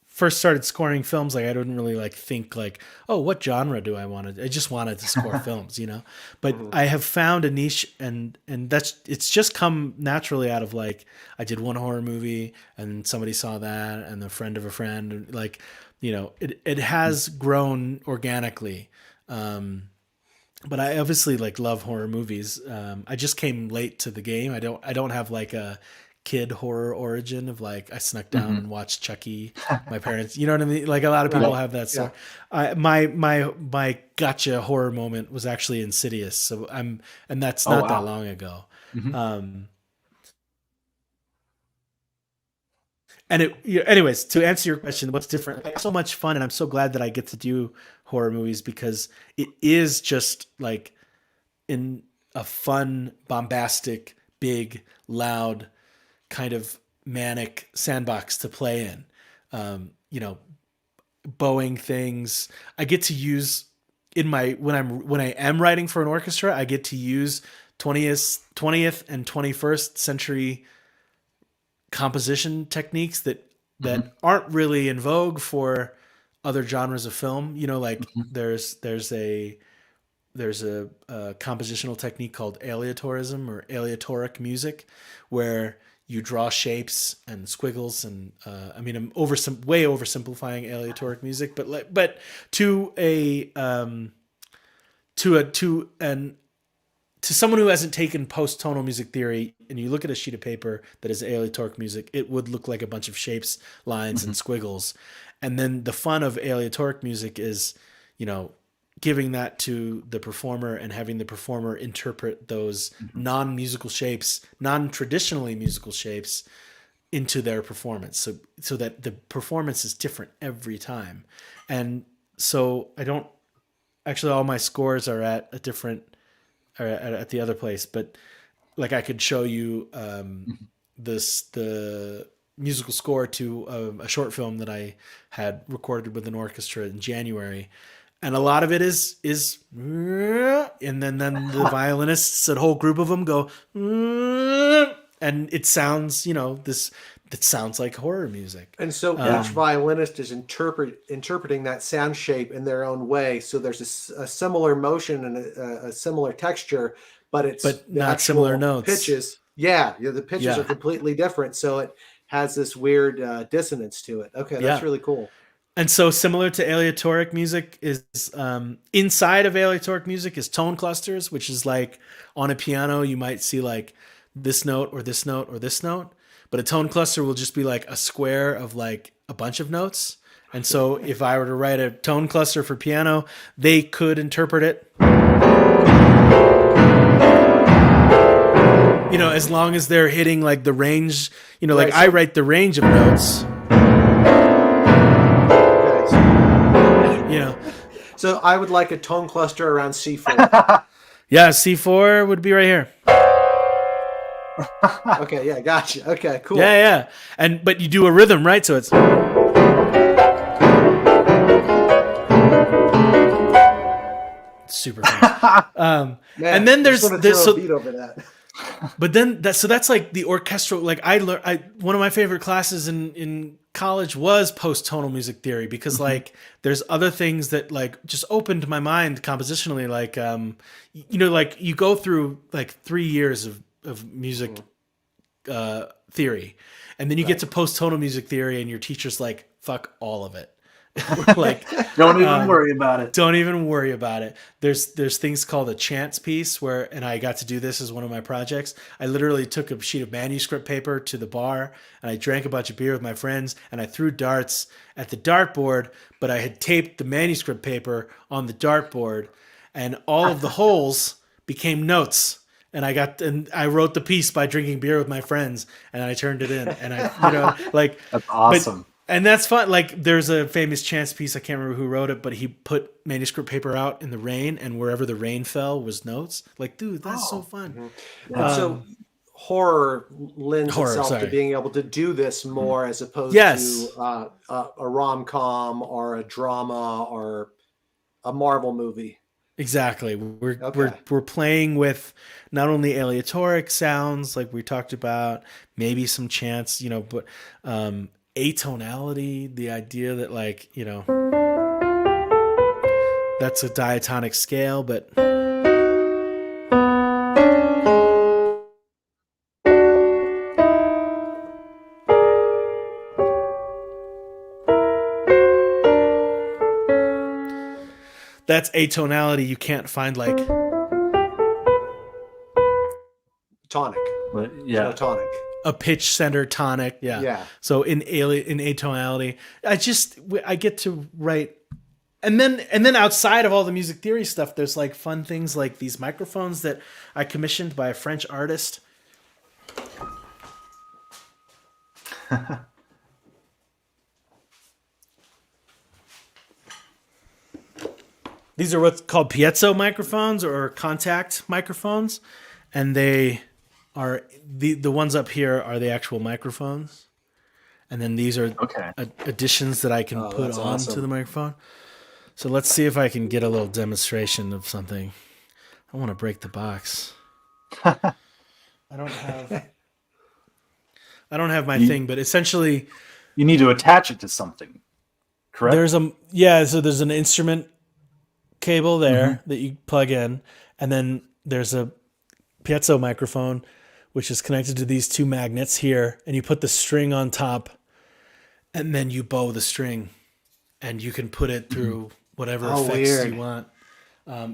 first started scoring films, like I didn't really like think like, oh, what genre do I want to? I just wanted to score films, But I have found a niche, and it's just come naturally out of like I did one horror movie, and somebody saw that, and a friend of a friend, like it has grown organically. But I obviously like love horror movies. I just came late to the game. I don't have like a kid horror origin of like I snuck down and watched Chucky. My parents, you know what I mean? Like a lot of people have that. So my gotcha horror moment was actually Insidious. So and that's not that long ago. And anyways, to answer your question, what's different? It's so much fun, and I'm so glad that I get to do horror movies because it is just like in a fun, bombastic, big, loud, kind of manic sandbox to play in. Bowing things. I get to use when I am writing for an orchestra, I get to use 20th and 21st century composition techniques that aren't really in vogue for other genres of film. There's a compositional technique called aleatorism or aleatoric music, where you draw shapes and squiggles, and I mean, I'm way oversimplifying aleatoric music, but to someone who hasn't taken post-tonal music theory, and you look at a sheet of paper that is aleatoric music, it would look like a bunch of shapes, lines, and squiggles. And then the fun of aleatoric music is, giving that to the performer and having the performer interpret those non-musical shapes, non-traditionally musical shapes into their performance. So that the performance is different every time. And so all my scores are at a different, or at the other place, but like I could show you the musical score to a short film that I had recorded with an orchestra in January, and a lot of it is and then the violinists, a whole group of them go, and it sounds that sounds like horror music. And so each violinist is interpreting that sound shape in their own way. So there's a similar motion and a similar texture, but not similar notes. Pitches. Yeah, the pitches are completely different. So it has this weird dissonance to it. Okay, that's really cool. And so similar to aleatoric music is inside of aleatoric music is tone clusters, which is like on a piano, you might see like this note or this note or this note. But a tone cluster will just be like a square of like a bunch of notes. And so if I were to write a tone cluster for piano, they could interpret it, as long as they're hitting like the range, like I write the range of notes. So I would like a tone cluster around C4. Yeah, C4 would be right here. Okay, yeah, gotcha. Okay, cool. Yeah. But you do a rhythm, right? So it's super fun. And then there's this beat over that. But then that's like the orchestral. Like I learned, one of my favorite classes in college was post-tonal music theory, because like there's other things that like just opened my mind compositionally. Like like you go through like 3 years of music theory, and then you get to post-tonal music theory, and your teacher's like, fuck all of it. Like, Don't even worry about it. don't even worry about it. There's things called a chance piece where, and I got to do this as one of my projects. I literally took a sheet of manuscript paper to the bar and I drank a bunch of beer with my friends and I threw darts at the dartboard, but I had taped the manuscript paper on the dartboard and all of the holes became notes. And I wrote the piece by drinking beer with my friends and I turned it in and like, That's awesome. and that's fun. Like, there's a famous chance piece. I can't remember who wrote it, but he put manuscript paper out in the rain, and wherever the rain fell was notes. Like, dude, that's so fun. And so horror lends itself sorry. to being able to do this more as opposed Yes. to a rom-com or a drama or a Marvel movie. Exactly. We're playing with not only aleatoric sounds like we talked about, maybe some chants, but atonality, the idea that, like, that's a diatonic scale, but that's atonality you can't find, like, Tonic. But, Yeah. No tonic. a pitch center tonic. Yeah. Yeah. So in atonality, I get to write. And then outside of all the music theory stuff, there's like fun things like these microphones that I commissioned by a French artist. These are what's called piezo microphones or contact microphones. And they are the ones up here are the actual microphones. And then these are additions that I can put on to the microphone. So let's see if I can get a little demonstration of something. I want to break the box. I don't have my thing, but essentially you need to attach it to something. Correct? So there's an instrument cable there that you plug in, and then there's a piezo microphone which is connected to these two magnets here, and you put the string on top and then you bow the string and you can put it through whatever effects you want.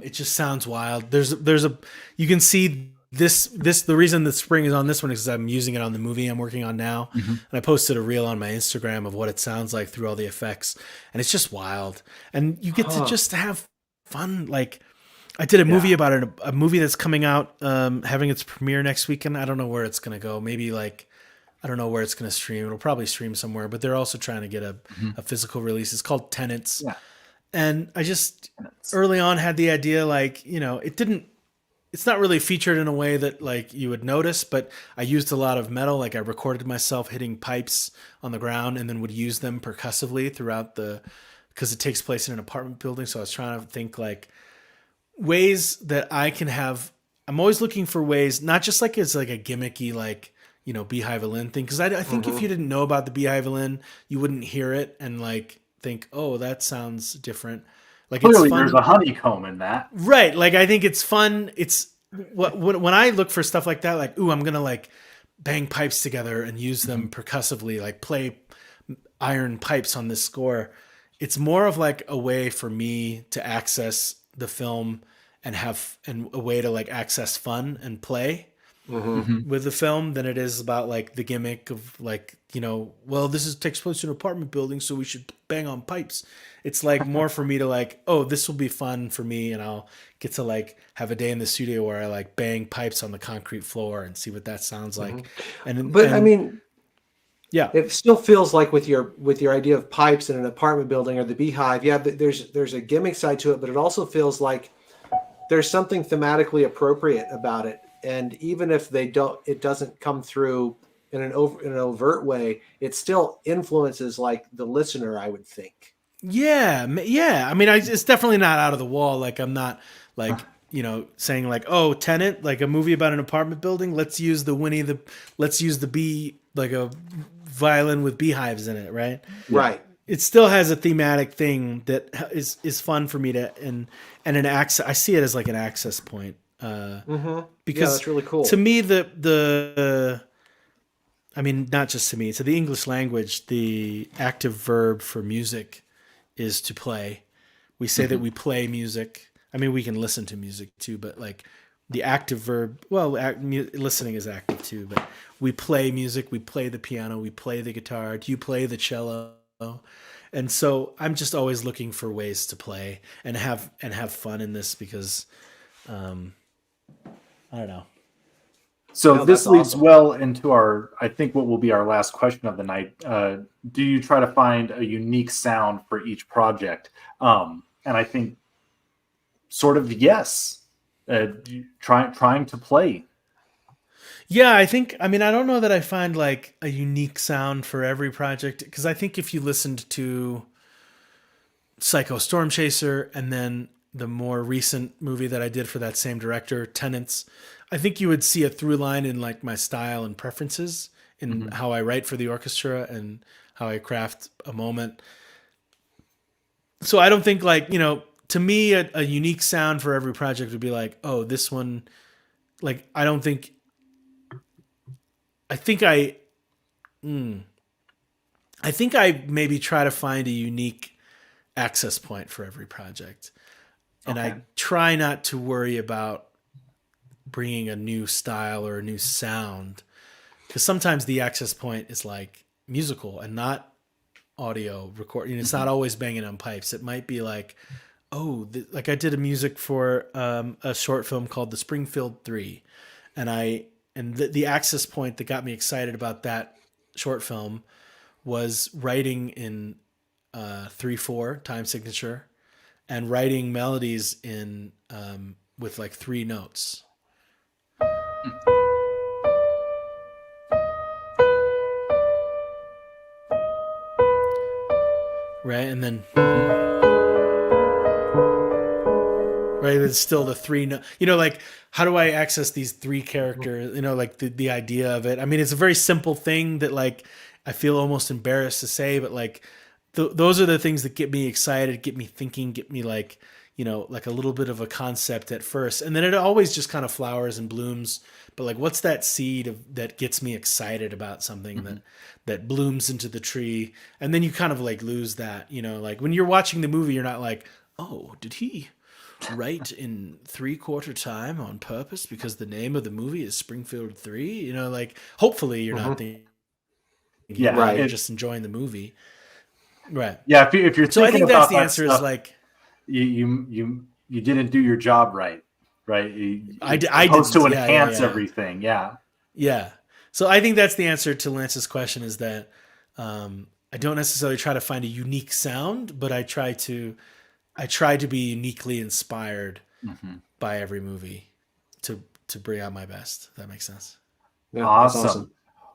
It just sounds wild. You can see this the reason the spring is on this one is because I'm using it on the movie I'm working on now. And I posted a reel on my Instagram of what it sounds like through all the effects, and it's just wild. And you get to just have fun. Like, I did a movie about it, a movie that's coming out, having its premiere next weekend. I don't know where it's going to go. Maybe I don't know where it's going to stream. It'll probably stream somewhere, but they're also trying to get a physical release. It's called Tenants. Yeah. And I just early on had the idea, like, it's not really featured in a way that like you would notice, but I used a lot of metal. Like, I recorded myself hitting pipes on the ground and then would use them percussively throughout because it takes place in an apartment building. So I was trying to think like ways that I can have. I'm always looking for ways, not just like it's like a gimmicky, like, beehive violin thing. Cause I think if you didn't know about the beehive violin, you wouldn't hear it and like think, oh, that sounds different. Like, clearly it's fun. There's a honeycomb in that. Right. Like, I think it's fun. It's when I look for stuff like that, like, ooh, I'm going to like bang pipes together and use them percussively, like play iron pipes on this score. It's more of like a way for me to access the film and a way to like access fun and play with the film than it is about like the gimmick of like, well, this takes place in an apartment building, so we should bang on pipes. It's like more for me to like, oh, this will be fun for me, and I'll get to like have a day in the studio where I like bang pipes on the concrete floor and see what that sounds like. I mean, yeah, it still feels like with your idea of pipes in an apartment building or the beehive, there's a gimmick side to it, but it also feels like there's something thematically appropriate about it. And even if it doesn't come through in an overt way, it still influences like the listener, I would think. Yeah. I mean, it's definitely not out of the wall. Like, I'm not like, saying like, oh, Tenet, like a movie about an apartment building. Let's use the bee, like a violin with beehives in it. Right. Right. It still has a thematic thing that is fun for me to, and an access. I see it as like an access point. Because that's really cool. To me, I mean, not just to me, to the English language, the active verb for music is to play. We say that we play music. I mean, we can listen to music too, but like the active verb, well, listening is active too, but we play music, we play the piano, we play the guitar. Do you play the cello? And so I'm just always looking for ways to play and have fun in this because, I don't know. So No, this that's leads awesome. well into I think what will be our last question of the night. Do you try to find a unique sound for each project? And I think sort of yes, trying to play. Yeah, I mean, I don't know that I find like a unique sound for every project because I think if you listened to Psycho Storm Chaser and then the more recent movie that I did for that same director, Tenants, I think you would see a through line in like my style and preferences in how I write for the orchestra and how I craft a moment. So I don't think like, to me, a unique sound for every project would be like, oh, this one, like, I don't think, I think I maybe try to find a unique access point for every project. And Okay. I try not to worry about bringing a new style or a new sound because sometimes the access point is like musical and not audio recording. It's not always banging on pipes. It might be like, like I did a music for a short film called The Springfield 3. And the access point that got me excited about that short film was writing in 3/4 time signature and writing melodies in with like 3 notes. Right, and then right, it's still the 3 like how do I access these 3 characters, like the idea of it. I mean, it's a very simple thing that like I feel almost embarrassed to say, but like those are the things that get me excited, get me thinking, get me like, like a little bit of a concept at first. And then it always just kind of flowers and blooms. But like, what's that seed that gets me excited about something that blooms into the tree? And then you kind of like lose that, like when you're watching the movie, you're not like, oh, did he write in 3/4 time on purpose because the name of the movie is Springfield 3? Like hopefully you're not thinking, Yeah, Right. you're just enjoying the movie. Right. Yeah, if you're So I thinking think that's about the that answer stuff, is like, you didn't do your job right? I supposed to didn't. Yeah, enhance yeah. everything. Yeah. Yeah. So I think that's the answer to Lance's question is that I don't necessarily try to find a unique sound, but I try to be uniquely inspired by every movie to bring out my best. If that makes sense. Yeah, that's Awesome.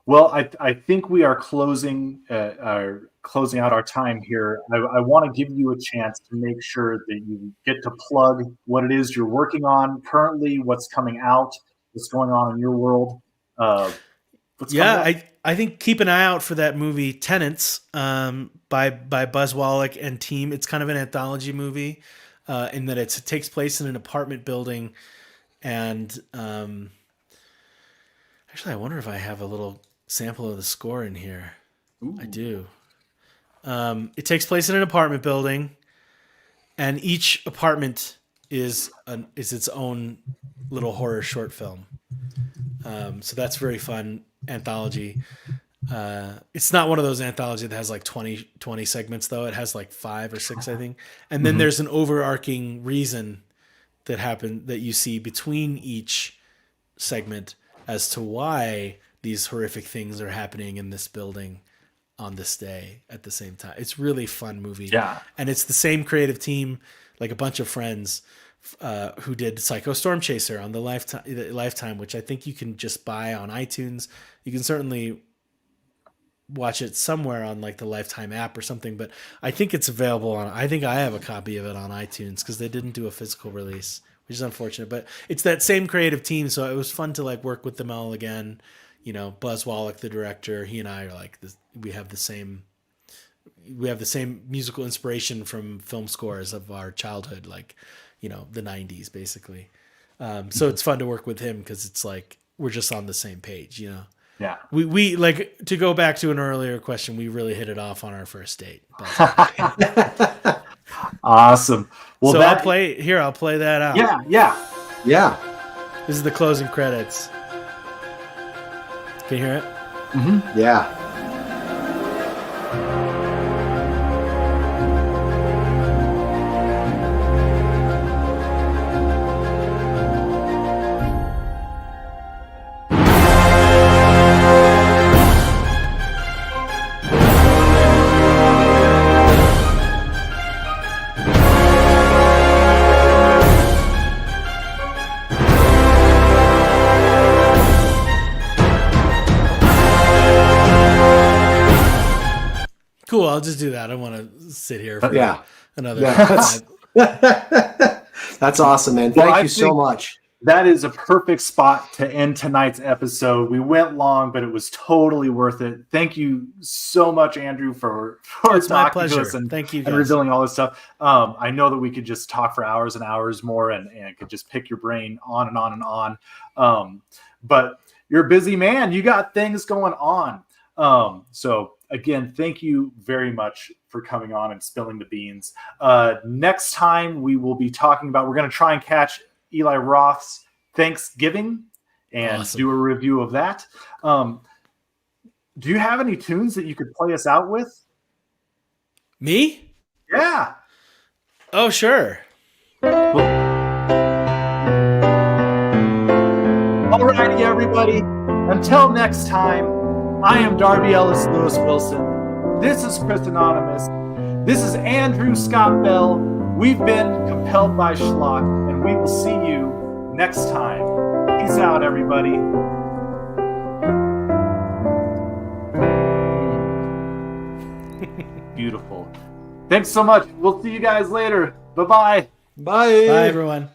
Well, I think we are closing out our time here. I want to give you a chance to make sure that you get to plug what it is you're working on currently, what's coming out, what's going on in your world. What's coming up? I think keep an eye out for that movie Tenants by Buzz Wallach and team. It's kind of an anthology movie in that it takes place in an apartment building, and actually I wonder if I have a little sample of the score in here. Ooh. I do. It takes place in an apartment building, and each apartment is its own little horror short film. So that's very fun anthology. It's not one of those anthologies that has like 20 segments though. It has like 5 or 6, I think. And then there's an overarching reason that you see between each segment as to why these horrific things are happening in this building on this day at the same time. It's really fun movie. Yeah. And it's the same creative team, like a bunch of friends who did Psycho Storm Chaser on the Lifetime, which I think you can just buy on iTunes. You can certainly watch it somewhere on like the Lifetime app or something, but I think it's available I think I have a copy of it on iTunes because they didn't do a physical release, which is unfortunate, but it's that same creative team. So it was fun to like work with them all again. Buzz Wallach, the director, he and I are like this, we have the same musical inspiration from film scores of our childhood, like, the 90s basically. So it's fun to work with him because it's like, we're just on the same page, Yeah. We like, to go back to an earlier question, we really hit it off on our first date. But Awesome. Well, So that I'll play that out. yeah. Yeah. This is the closing credits. Can you hear it? Yeah. Cool. I'll just do that. I don't want to sit here for Yeah. another. Yeah. That's awesome, man. Well, Thank I you so think- much. That is a perfect spot to end tonight's episode. We went long, but it was totally worth it. Thank you so much, Andrew, for It's my talking to pleasure. us and, Thank you, and guys. revealing all this stuff. I know that we could just talk for hours and hours more and could just pick your brain on and on and on. But you're a busy man. You got things going on. So again, thank you very much for coming on and spilling the beans. Next time we will be talking about, we're going to try and catch Eli Roth's Thanksgiving and Awesome. do a review of that. Do you have any tunes that you could play us out with? Me? Yeah. Oh, sure. Alrighty, everybody. Until next time, I am Darby Ellis Lewis Wilson. This is Chris Anonymous. This is Andrew Scott Bell. We've been Compelled by Schlock, and we will see you next time. Peace out, everybody. Beautiful. Thanks so much. We'll see you guys later. Bye-bye. Bye. Bye, everyone.